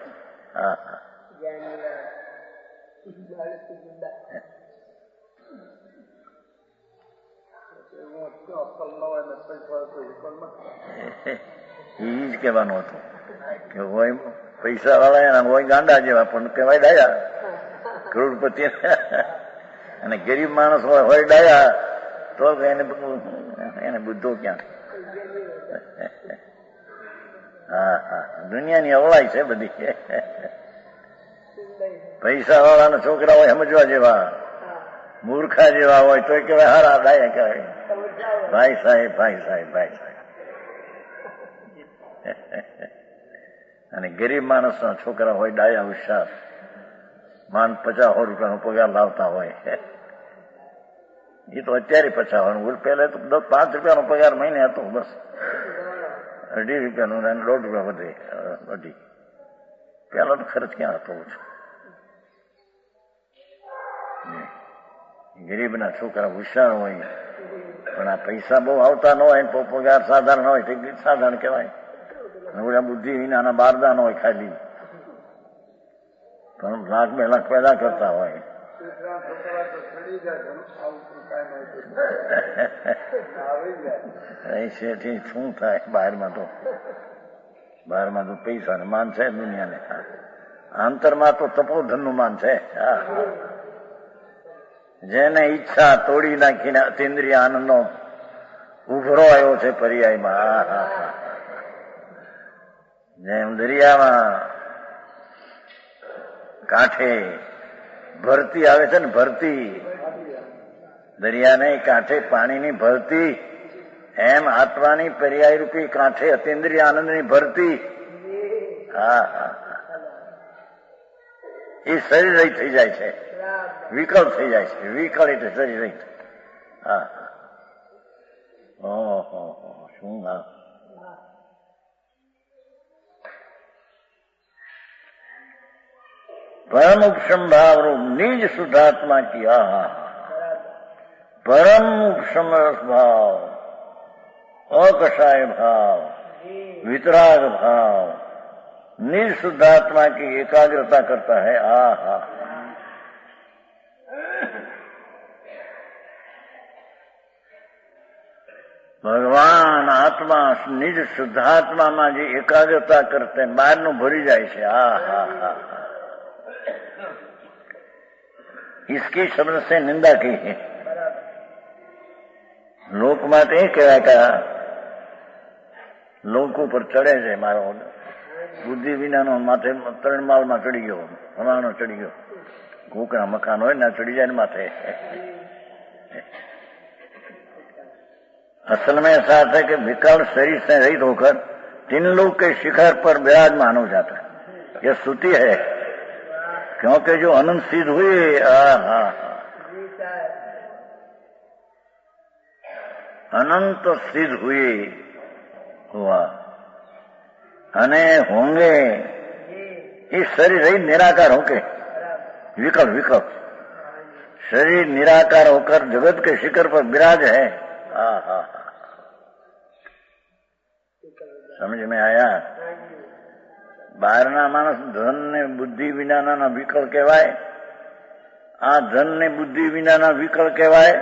એ જ કહેવાનું હતું કે હોય પૈસા વાળા હોય ગાંડા જેવા, પણ કહેવાય ડાયા, કરોડપતિ. અને ગરીબ માણસ હોય ડાયા તો એને બુદ્ધો ક્યાં? દુનિયાની અવળાઈ છે બધી. પૈસા વાળાના છોકરા હોય સમજવા જેવા, મૂર્ખા જેવા હોય તો કહેવાય હારા ડાયા કહેવાય, ભાઈ સાહેબ ભાઈ સાહેબ ભાઈ સાહેબ. અને ગરીબ માણસના છોકરા હોય ડાયા હોશિયાર, માંડ 50-100 રૂપિયાનો પગાર લાવતા હોય, એ તો અત્યારે 50, પહેલા તો 5 રૂપિયાનો પગાર મહિને હતો, બસ 2.5 રૂપિયાનું 1.5 રૂપિયા વધે, અઢી. પેલા તો ખર્ચ ક્યાં હતો ઓછો. ગરીબના છોકરા હોશિયાર હોય, પણ આ પૈસા બહુ આવતા ન હોય, પગાર સાધારણ હોય તે સાધારણ કહેવાય. બુદ્ધિ વિનાના બારદાન હોય ખાલી, પણ લાખ 2 લાખ પેદા કરતા હોય. શેઠી શું થાય બહારમાં તો પૈસા ને માન છે દુનિયાને. આંતરમાં તો તપોધન નું માન છે. જેને ઈચ્છા તોડી નાખીને અતિન્દ્રિય આનંદનો ઉભરો આવ્યો છે પર્યાયમાં. જેમ દરિયામાં કાંઠે ભરતી આવે છે ને, ભરતી દરિયાને કાંઠે પાણીની ભરતી, એમ આત્માની પર્યાય રૂપી કાંઠે અતિન્દ્રિય આનંદની ભરતી. હા હા, એ શરીર રહિત થઈ જાય છે, વિકલ થઈ જાય છે. વિકલ એટલે શરીર રહિત. હા, ઓહો શું હા. परम उपशम भाव रूप निज शुद्धात्मा की आहा, परम उपशम रस भाव, अकषाय भाव, वितराग भाव, निज शुद्धात्मा की एकाग्रता करता है. आहा, ભગવાન આત્મા નિજ શુદ્ધાત્મામાં જે એકાગ્રતા કરતે બહારનું ભરી જાય છે. આ હા હા, इसकी शब्द से निंदा की है. લોક માટે એ કહેવાય કે લોકો પર ચડે છે, મારો બુદ્ધિ વિનાનો માથે 3 માળમાં ચડી ગયો, હવાનો ચડી ગયો. કોકના મકાન હોય ને ચડી જાય ને માથે. असल में ऐसा है कि विकल शरीर से रहित होकर 3 लोक के शिखर पर विराजमान हो जाता है. यह स्तुति है, क्योंकि जो अनंत सिद्ध हुए, अनंत सिद्ध हुए हुआ अने होंगे इस शरीर रहित निराकार होके, विकल विकल शरीर निराकार होकर जगत के शिखर पर विराज है. समझ में आया? બહારના માણસ ધન ને બુદ્ધિ વિનાના વિકલ કહેવાય, આ ધન ને બુદ્ધિ વિનાના વિકલ કહેવાય.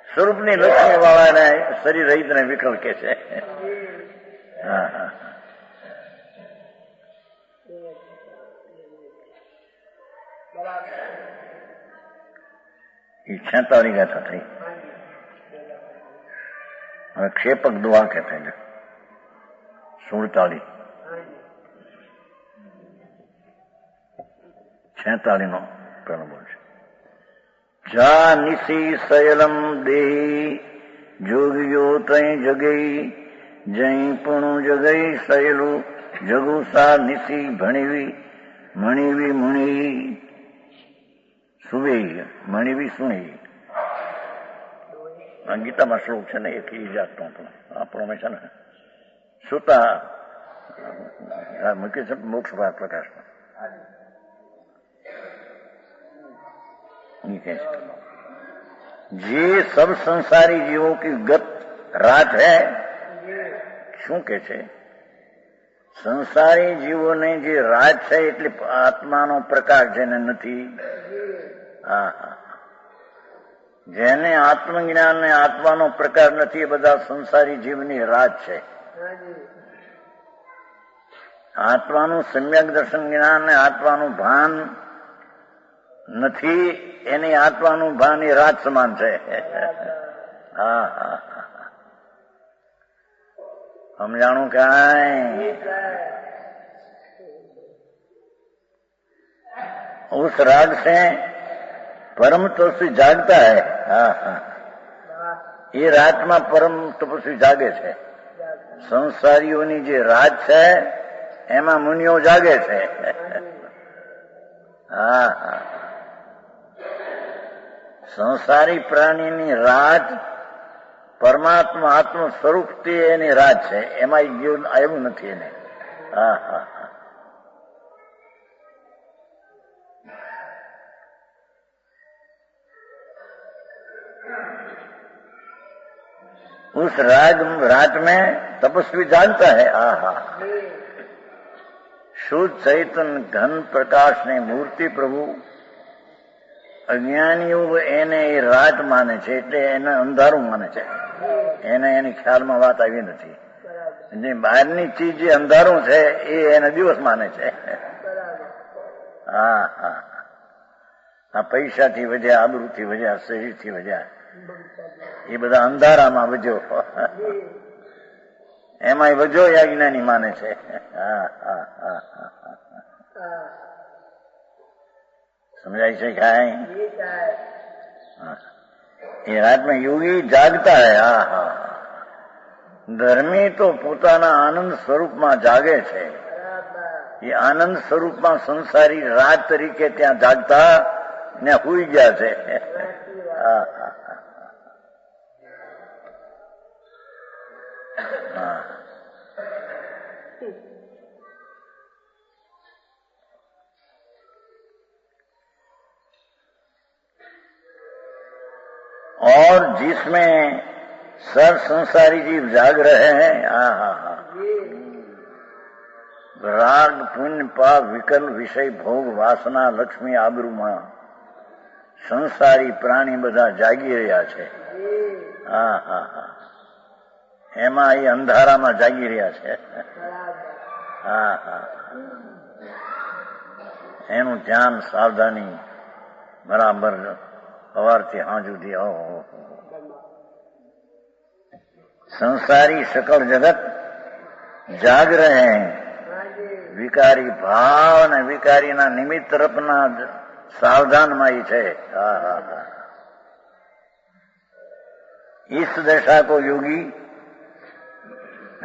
સ્વરૂપની લક્ષ્મી વાળાને શરીર રહિત ને વિકલ કે છે. હા હા, એ 46 ગાથા થઈ. હવે ક્ષેપક દુઆ કે થઈ 47 46 નો પેલો બોલ છે. જા નિશી સયલમ દેહી જોગીયો તઈ જગઈ, જઈ પૂણું જગઈ સયલું જગુ સા નિશી ભણીવી, મણીવી મુણી સુવી, મણીવી સુણી. આ ગીતામાં શ્લોક છે ને, એક ઈ જાતનો આપણો છે ને સુતા મૂકી છે મોક્ષ પ્રકાશમાં. જે સબ સંસારી જીવો की गत रात है. શું કે છે? સંસારી જીવોને જે રાત છે એટલે આત્માનો પ્રકાશ જેને નથી. હા હા, જેને આત્મજ્ઞાન ને આત્માનો પ્રકાર નથી, એ બધા સંસારી જીવની રાત છે. આત્માનું સમ્યક દર્શન જ્ઞાન ને આત્માનું ભાન નથી, એની આત્માનું ભાન એ રાત સમાન છે. હા હા, સમજાણું કાંઈ? उस राग से परम तपस्वी जागता है। हाँ हाँ, ये રાતમાં પરમ તપસ્વી જાગે છે। સંસારીઓની જે રાત છે એમાં મુનિઓ જાગે છે। હા હા, સંસારી પ્રાણીની રાત પરમાત્મા આત્મ સ્વરૂપથી એની રાત છે, એમાં એવું નથી એને। હા હા, उस रात में तपस्वी जानता है। आहा, शुद्ध चैतन्य घन प्रकाश ने मूर्ति प्रभु અજ્ઞાનીઓ એને એ રાત માને છે, એટલે એને અંધારું માને છે, એને એની ખ્યાલમાં વાત આવી નથી। જે બહારની ચીજ જે અંધારું છે એ એને દિવસ માને છે। હા હા, આ પૈસાથી વધ્યા, આબરૂથી વધ્યા, શરીરથી વધ્યા, એ બધા અંધારામાં વજો, એમાં વજો એ અજ્ઞાની માને છે। હા હા હા હા, समझाई से खाए। ये रात में योगी जागता है। हाँ हाँ, धर्मी तो પોતાના આનંદ સ્વરૂપમાં જાગે છે। એ આનંદ સ્વરૂપમાં સંસારી રાત તરીકે ત્યાં જાગતા ને હુઈ ગયા છે। હા હા હા, और जिसमें सर संसारी जीव जाग रहे हैं। हाँ हाँ हाँ, राग पुण्य पाप विकल्प विषय भोग वासना लक्ष्मी आबरूમાં સંસારી પ્રાણી બધા જાગી રહ્યા છે। હા હા હા, એમાં એ અંધારામાં જાગી રહ્યા છે। હા હા, એનું ધ્યાન સાવધાની બરાબર સવારથી સાંજ સુધી। संसारी सकल जगत जाग रहे हैं। विकारी भाव ने विकारी ना निमित्त तरफना सावधान माई है। हा हा हा, इस दशा को योगी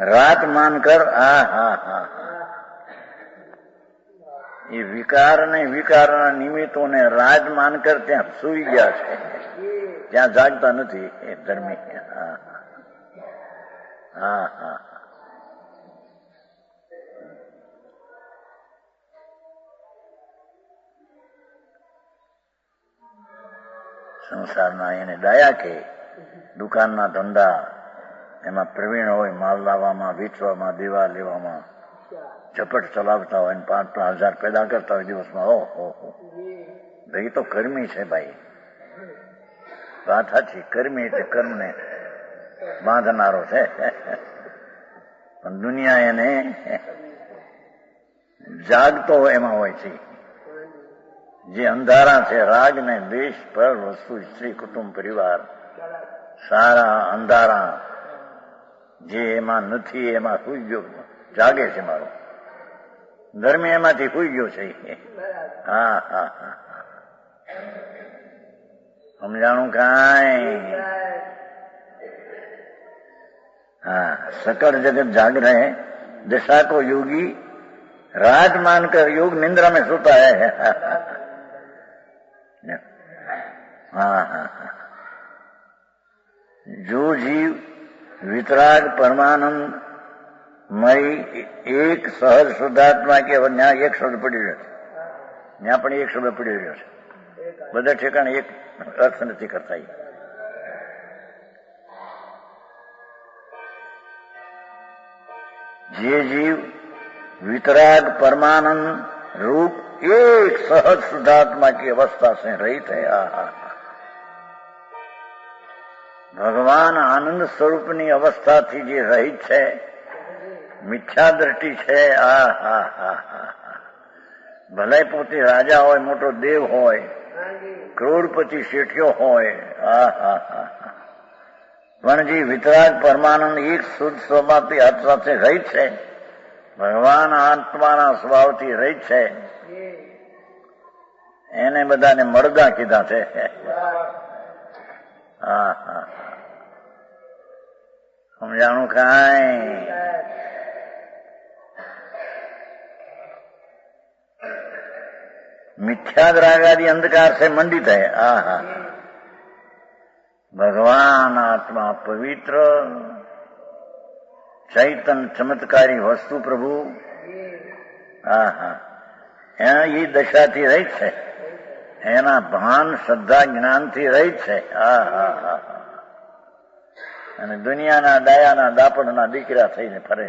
रात मानकर हा हा हा, ये विकार ने विकाરના નિમિત્તોને રાત માનકર ત્યાં સૂઈ ગયા છે, ત્યાં જાગતા નથી એ ધર્મી। હા હા હા, સંસારના એને દયા કે દુકાનના ધંધા એમાં પ્રવીણ હોય, માલ લાવવામાં, વેચવામાં, દેવા લેવામાં ઝપટ ચલાવતા હોય, 5-5 હજાર પેદા કરતા હોય દિવસમાં। ઓહો, ભાઈ તો કર્મી છે ભાઈ, વાત સાચી, કર્મી એટલે કર્મને બાંધનારો છે। પણ દુનિયા એને જાગતો એમાં હોય છે। જે અંધારા છે, રાગ ને દેશ પર વસ્તુ સ્ત્રી કુટુંબ પરિવાર સારા અંધારા જે એમાં નથી એમાં સુઈ ગયો, જાગે છે મારો ધર્મ, એમાંથી સુઈ ગયો છે। હા હા હા, સમજાણું કાંઈ? हाँ, सकल जगत जाग रहे हैं। दशा को योगी रात मानकर योग निंद्रा में सोता है। हाँ हाँ हाँ, जो जीव वितराग परमानंद मई एक सहज शुद्धात्मा के न्याय एक शब्द पड़ी રહ્યો છે, ત્યાં પણ એક શબ્દ પડી રહ્યો છે, બધા ઠેકાણે એક અર્થ નથી કરતા। જે જીવ वितराग परमानंद रूप एक सहज शुद्धात्मा की अवस्था से रहित है। भगवान आनंद स्वरूपनी अवस्थाथी जे रहित है, मिथ्या दृष्टि है। भले पोते राजा होय, मोटो देव होय, करोड़पति शेठियो होय, पण जे वितराग परमानंद एक शुद्ध स्वभावથી આત્મા से रहित है, ભગવાન આત્માના સ્વભાવથી રહિત છે, એને બધાને મળદા કીધા છે. હા હા સમજાણું કાંઈ? मिथ्याद रागादि अंधकार से मंडित है. आहा भगवान आत्मा पवित्र चैतन चमत्कारी वस्तु प्रभु. आहा ये दशा थी रही है. एना भान श्रद्धा ज्ञान थी रही है. आहा અને દુનિયાના ડાયાના દાપડના દીકરા થઈને ફરે.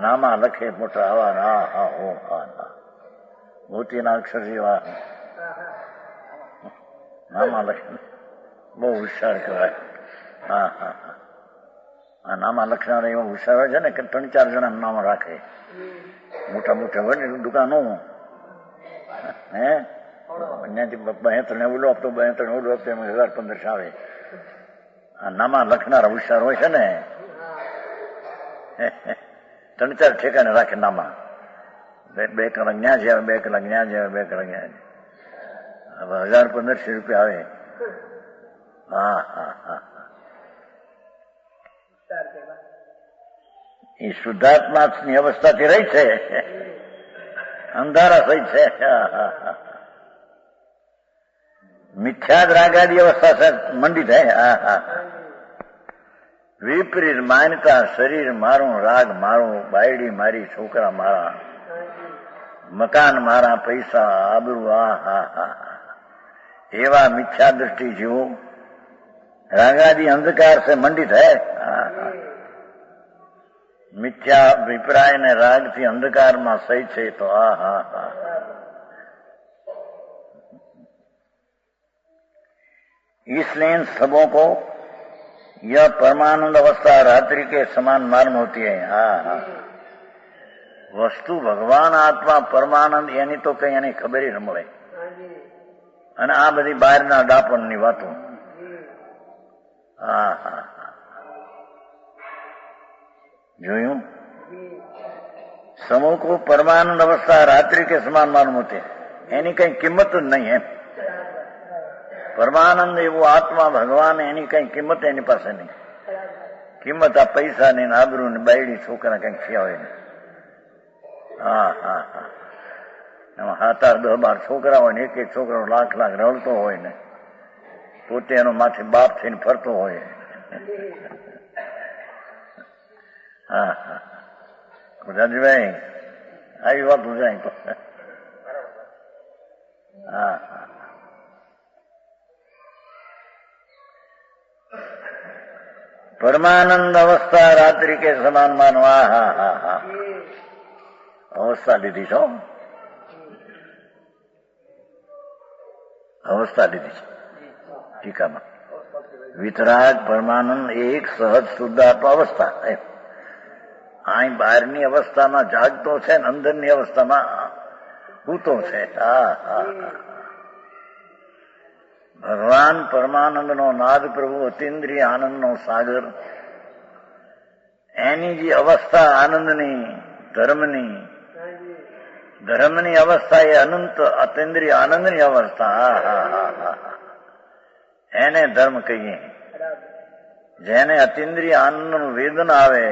નામા લખે મોટા હવા. હા હા હો હા મોતીના અક્ષર જેવા નામા લખે. બહુ હોશિયાર કહેવાય. હા હા હા આ નામા લખનારા એવા હોશિયાર હોય છે ને કે 3-4 જણા નામ રાખે. મોટા મોટા વડીલ દુકાનો હે ત્યાંથી 72 ઓલો આપતો 72 ઓલો આપતો એમાં 1000-1500 આવે. આ નામા લખનારા હોશિયાર હોય છે ને 3-4 ઠેકાને રાખે નામા. 2 કલાક ન્યા જ આવે, 2 કલાક ન્યા જ આવે, 2 કલાક ન્યા જ. હવે 1000-1500 રૂપિયા આવે. હા હા હા એ શુદ્ધાત્માની અવસ્થાથી રહી છે. અંધારા થઈ છે. મિથ્યાદ રાગાદી અવસ્થા છે મંડિત હે. હા હા વિપરીત માન્યતા. શરીર મારું, રાગ મારું, બાયડી મારી, છોકરા મારા, મકાન મારા, પૈસા, આબરૂ. હા હા હા એવા મિથ્યા દૃષ્ટિ જીવો रागादि अंधकार से मंडित है. मिथ्या अभिप्राय ने राग थी अंधकार में सही छे तो आ हा हा इसलिए इन सबों को यह परमानंद अवस्था रात्रि के समान मालूम होती है. हाँ हाँ वस्तु भगवान आत्मा परमानंद एनी तो कई एनी खबर ही न મળે. અને આ બધી બહારના ડાપણની વાતો. હા હા જોયું. समूह को परमानंद अवस्था रात्रि के समान मालूम होते एनी कई किंमत नहीं है. परमानंद एवं आत्मा भगवान एनी कई किंमत एनी पास नहीं. किंमत आ पैसा ने आबरू ने बायडी छोकरा कई थया होय ने. हाँ हाँ हाँ 7-10-12 છોકરા હોય ને એક છોકરો લાખ રડતો હોય ને પોતે એનો માથે બાપ થઈને ફરતો હોય. હા હા ગુજરાતીભાઈ આવી વાત જાય તો. હા હા परमानंद अवस्था रात्रि के समान मानवा. હા હા હા અવસ્થા લીધી છો. अवस्था लीधी છે ટીકામાં. વિતરાગ પરમાનંદ એક સહજ શુદ્ધાત્મા અવસ્થા. અહીં બહારની અવસ્થામાં જાગતો છે ને અંદરની અવસ્થામાં સૂતો છે. હા હા ભગવાન પરમાનંદનો નાદ પ્રભુ અતિન્દ્રિય આનંદનો સાગર. એની જે અવસ્થા આનંદની ધર્મની અવસ્થા એ અનંત અતિન્દ્રિય આનંદની અવસ્થા. હા હા હા હા એને ધર્મ કહીએ. જેને અતિન્દ્રિય આનંદનું વેદન આવે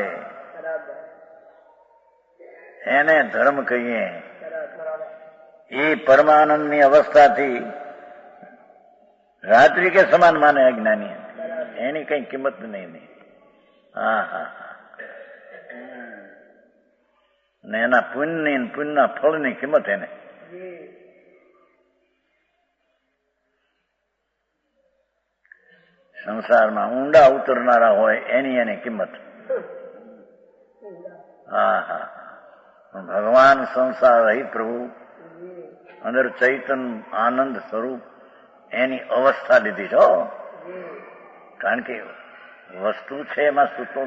એને ધર્મ કહીએ. એ પરમાનંદની અવસ્થાથી રાત્રિ કે સમાન માને અજ્ઞાની. એની કઈ કિંમત નહીં. હા હા ને એના પુણ્યના ફળની કિંમત એને. સંસારમાં ઊંડા ઉતરનારા હોય એની કિંમત. હા હા ભગવાન સંસાર રહી પ્રભુ અંદર ચૈતન આનંદ સ્વરૂપ એની અવસ્થા લીધી છો. કારણ કે વસ્તુ છે એમાં સૂતો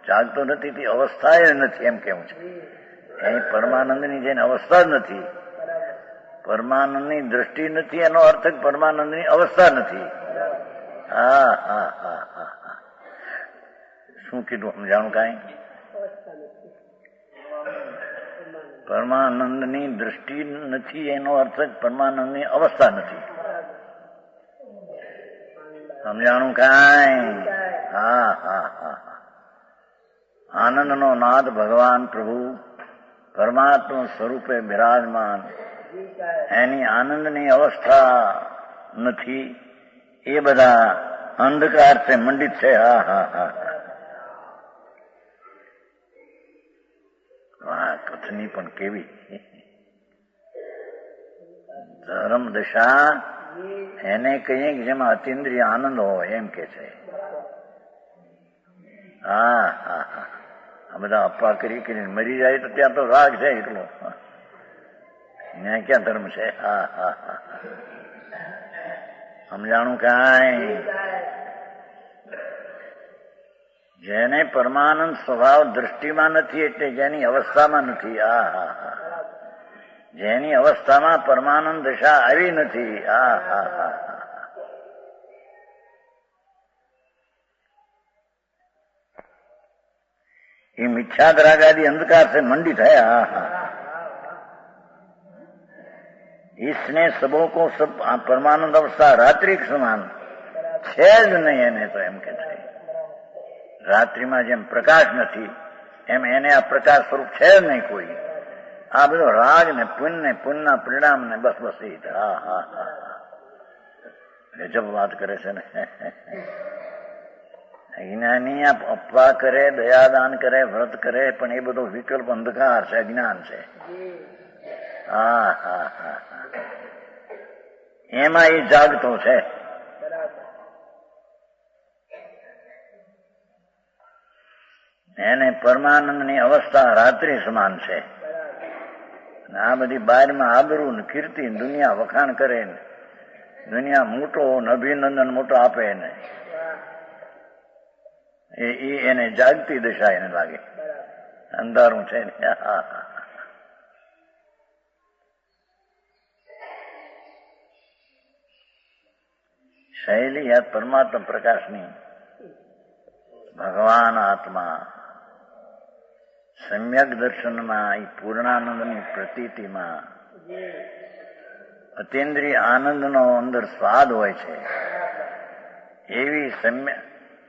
જાગતો નથી તે અવસ્થા એ નથી એમ કેવું છે. એની પરમાનંદની જેને અવસ્થા જ નથી, પરમાનંદની દ્રષ્ટિ નથી, એનો અર્થ પરમાનંદની અવસ્થા નથી. હા હા હા હા હા શું કીધું સમજાણું કાંઈ? પરમાનંદની દ્રષ્ટિ નથી એનો અર્થ જ પરમાનંદની અવસ્થા નથી. સમજાણું કાંઈ? હા હા હા. આનંદનો નાદ ભગવાન પ્રભુ પરમાત્મા સ્વરૂપે બિરાજમાન, એની આનંદની અવસ્થા નથી. એ બધા અંધકાર છે, મંડિત છે. હા હા હા. વાહ, કથની પણ કેવી ધર્મ દશા એને કહીએ કે જેમાં અતિન્દ્રિય આનંદ હોય એમ કે છે. હા હા હા. આ બધા અપવા કરી કરીને મરી જાય તો ત્યાં તો રાગ છે એટલો, ત્યાં ક્યાં ધર્મ છે? હા હા હા. સમજાણું કાંઈ? જેને પરમાનંદ સ્વભાવ દ્રષ્ટિમાં નથી એટલે જેની અવસ્થામાં નથી. હા હા હા. જેની અવસ્થામાં પરમાનંદ દશા આવી નથી. હા હા હા. ये मिथ्या रागादि अंधकार से मंडित है. हाँ हाँ. इसने सबों को सब परमानंद अवस्था रात्रि समान છે જ નહીં એને તો એમ કે છે. રાત્રિમાં જેમ પ્રકાશ નથી એમ એને આ પ્રકાશ સ્વરૂપ છે જ નહીં કોઈ. આ બધો રાગ ને પુણ્યના પરિણામ ને બસ બસ એ. હા હા હા. ગજબ વાત કરે છે ને. જ્ઞાની અપવા કરે, દયાદાન કરે, વ્રત કરે, પણ એ બધો વિકલ્પ અંધકાર છે, અજ્ઞાન છે. હા હા હા. એમાં એ જાગતો છે. એને પરમાનંદની અવસ્થા રાત્રિ સમાન છે. આ બધી બહારમાં આબરૂ ને કીર્તિ દુનિયા વખાણ કરે ને દુનિયા મોટો અભિનંદન મોટો આપે ને એને જાગતી દશા એને લાગે. અંધારું છે ને. શૈલી આ પરમાત્મા પ્રકાશની ભગવાન આત્મા સમ્યક દર્શનમાં એ પૂર્ણાનંદની પ્રતીતિમાં અતિન્દ્રિય આનંદનો અંદર સ્વાદ હોય છે. એવી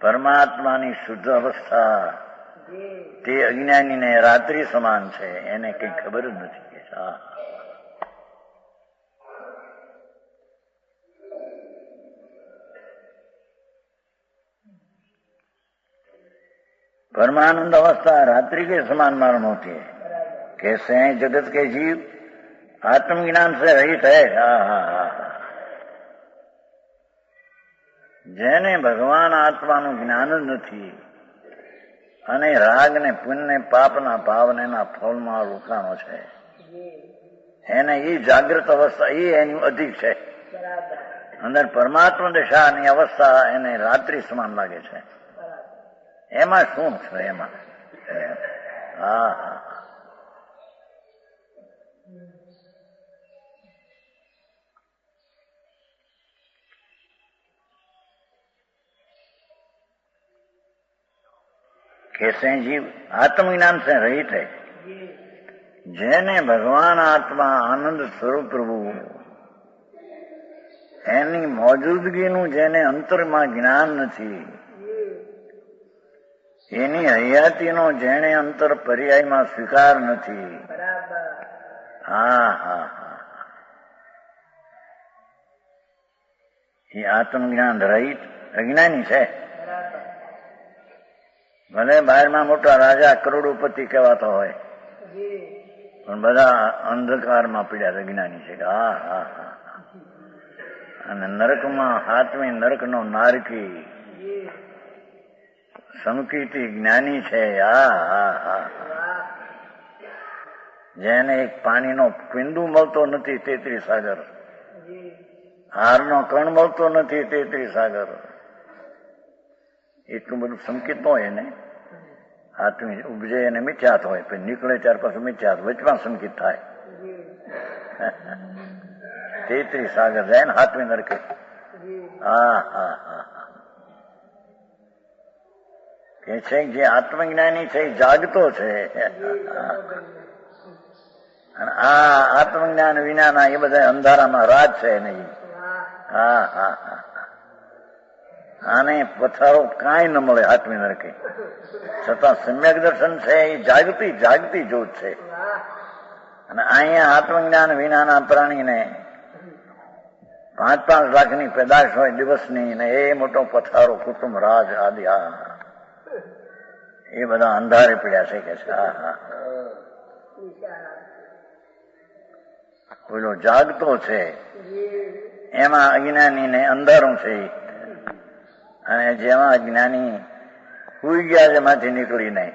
પરમાત્માની શુદ્ધ અવસ્થા તે અજ્ઞાનીને રાત્રિ સમાન છે. એને કઈ ખબર જ નથી. હા. परमानंद अवस्था रात्रि के समान मालूम होती है. कैसे हैं जगत के जीव? आत्मज्ञान से रहित है. हा हा हा. જેને ભગવાન આત્માનું જ્ઞાન જ નથી અને રાગ ને પુણ્ય પાપના ભાવના ફળમાં રોકાણો છે, એને એ જાગૃત અવસ્થા એ એનું અધિક છે. અંદર પરમાત્મા દશાની અવસ્થા એને રાત્રિ સમાન લાગે છે. એમાં શું છે? એમાં હા હા. कैसे जीव आत्मज्ञान से रहित है. જેને ભગવાન આત્મા આનંદ સ્વરૂપ પ્રભુ એની મોજૂદગીનું જેને અંતરમાં જ્ઞાન નથી, એની હયાતીનો જેને અંતર પર્યાયમાં સ્વીકાર નથી. હા હા હા. એ આત્મજ્ઞાન રહિત અજ્ઞાની છે. ભલે બહારમાં મોટા રાજા કરોડોપતિ કહેવાતો હોય પણ બધા અંધકારમાં પીડ્યા અજ્ઞાની છે. હા હા હા. અને નરકમાં હાથમી નરકનો નારકી સંકિતી જ્ઞાની છે. હા હા હા. જેને એક પાણીનો પિંડુ મળતો નથી 33 સાગર, હારનો કણ મળતો નથી 33 સાગર. એટલું બધું સંકેત ન હોય ને. હાથમી ઉપજે એને મિથ્યાત હોય, પછી નીકળે ત્યાર પાછું મિથ્યાત, વચમાં સંકેત થાય. 33 સાગર જાય ને હાથમી નરકે. હા હા હા. કે છે જે આત્મજ્ઞાની છે એ જાગતો છે. અને આ આત્મજ્ઞાન વિનાના એ બધા અંધારામાં રાજ છે નહીં. હા હા હા, આને પથારો કાંઈ ન મળે આત્મી નરકે, છતાં સમ્યક દર્શન છે એ જાગતી જાગતી જોત છે. અને અહીંયા આત્મજ્ઞાન વિનાના પ્રાણીને 5-5 લાખની પેદાશ હોય દિવસની, ને એ મોટો પથારો કુટુંબ રાજ આદિ, એ બધા અંધારે પડ્યા છે કે છે. હા હા, પેલો જાગતો છે એમાં અજ્ઞાની ને અંધારું છે, અને જેમાં અજ્ઞાની સુઈ ગયા છે માંથી નીકળીને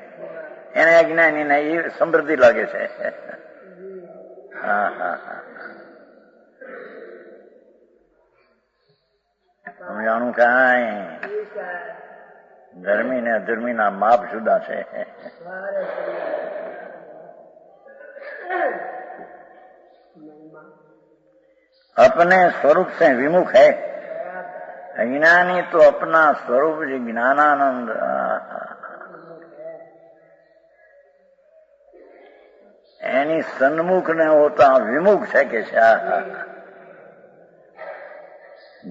એને અજ્ઞાની ને એ સમૃદ્ધિ લાગે છે. હા હા હા, સમજાણું કાંઈ? ધર્મી ને અધર્મી ના માપ જુદા છે. अपने स्वरूप से विमुख है अज्ञानी, तो अपना स्वरूप जी ज्ञानानंद एनी सन्मुख ने होता विमुख है के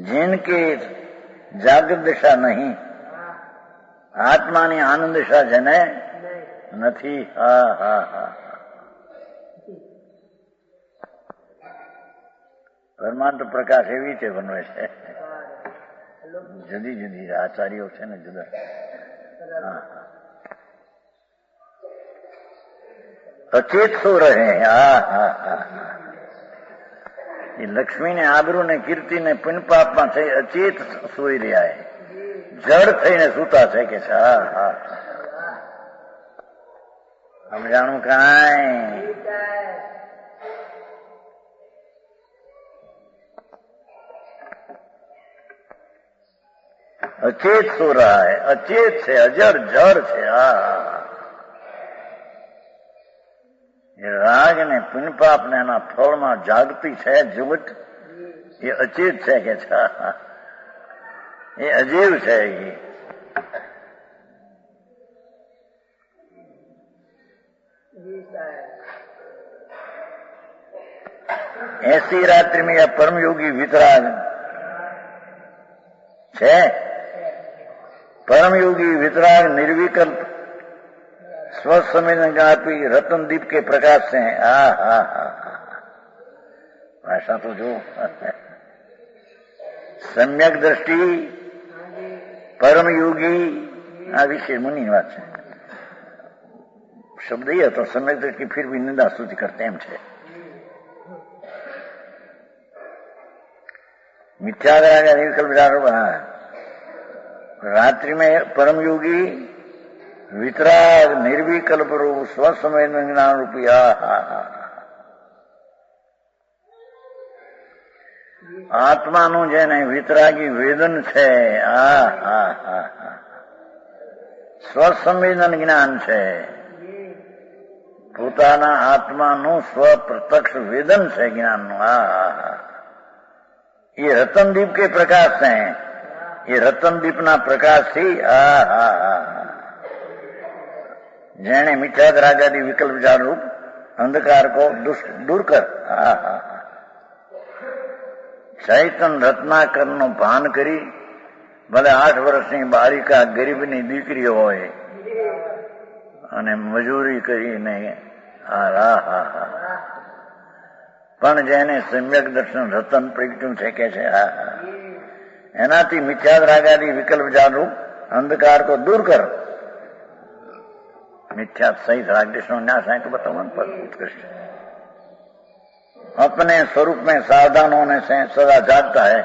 जिनकी जागृत दिशा नहीं, आत्मानी आनंद दिशा जने નથી. હા હા હા, પરમાનંદ પ્રકાશ એવી રીતે બનવે છે. જુદી જુદી આચાર્યો છે ને જુદા. હા, અચેત સો રહે. હા હા હા, એ લક્ષ્મી ને આબરૂ ને કીર્તિ ને પુણ્યપાપમાં થઈ અચેત સોઈ રહ્યા છે, જડ થઈને સૂતા છે કે છે. હા હા, સમજાણું કાંઈ? अचेत सो रहा है, अचेत છે, અજર જર છે. હા, એ રાગ ને પુણ્યપાપ ને એના ફળમાં જાગતી છે જુગત, એ અચેત છે કે છે. એ અજીવ છે. ऐसी रात्रि में यह परम योगी वितराग है, परम योगी वितराग निर्विकल्प स्वसंवेदनव्यापी रतनदीप के प्रकाश से हैं. हा हा हा, भाषा तो जो सम्यक दृष्टि परम योगी आ विषय मुनि बात है. शब्द ही तो सम्यक दृष्टि फिर भी निंदा स्तुति करते एम છે. मिथ्याग्रह निर्विकल्प रात्रि में परम योगी वितराग निर्विकल्प रूप स्वसंवेदन ज्ञान रूपी આત્માનું જેને વિતરાગી વેદન છે, સ્વસંવેદન જ્ઞાન છે, પોતાના આત્માનું સ્વપ્રત્યક્ષ વેદન છે જ્ઞાનનું. ये रतनदीप के प्रकाश हैं, ये रतनदीप ना प्रकाश थी. जेने मिथ्याद रागादि विकल्प विचार रूप अंधकार को दूर कर चैतन रत्नाकर नो भान करी, भले 8 વર્ષની બાલિકા ગરીબની દીકરી હોય અને મજૂરી કરીને પણ જેને સમ્યક દર્શન રતન પ્રગટ્યું છે કે છે, એનાથી મિથ્યાદ રાગાદી વિકલ્પ જાનરૂપ અંધકાર को दूर कर. मिथ्या सहित रागदेशनो न्यास है तो बतावन पर उत्कृष्ट अपने स्वरूप में सावधान होने से सदा जागता है.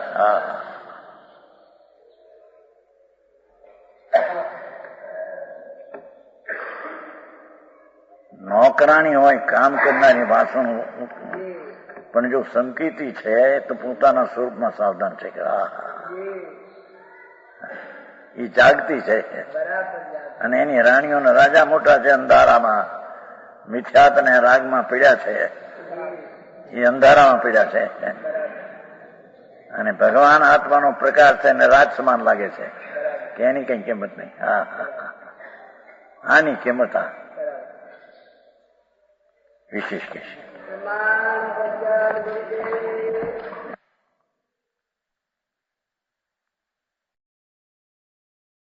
નોકરાણી હોય, કામ કરનારી વાસણ, પણ જો સંકેતી છે તો પોતાના સ્વરૂપમાં સાવધાન છે કે એ જાગતી છે. અને એની રાણીઓના રાજા મોટા છે, અંધારામાં મિથ્યાત અને રાગમાં પીડ્યા છે, એ અંધારામાં પીડ્યા છે. અને ભગવાન આત્માનો પ્રકાર છે અને રાજ સમાન લાગે છે કે એની કઈ કિંમત નહીં. આની કિંમત વિશેષ કે છે.
मान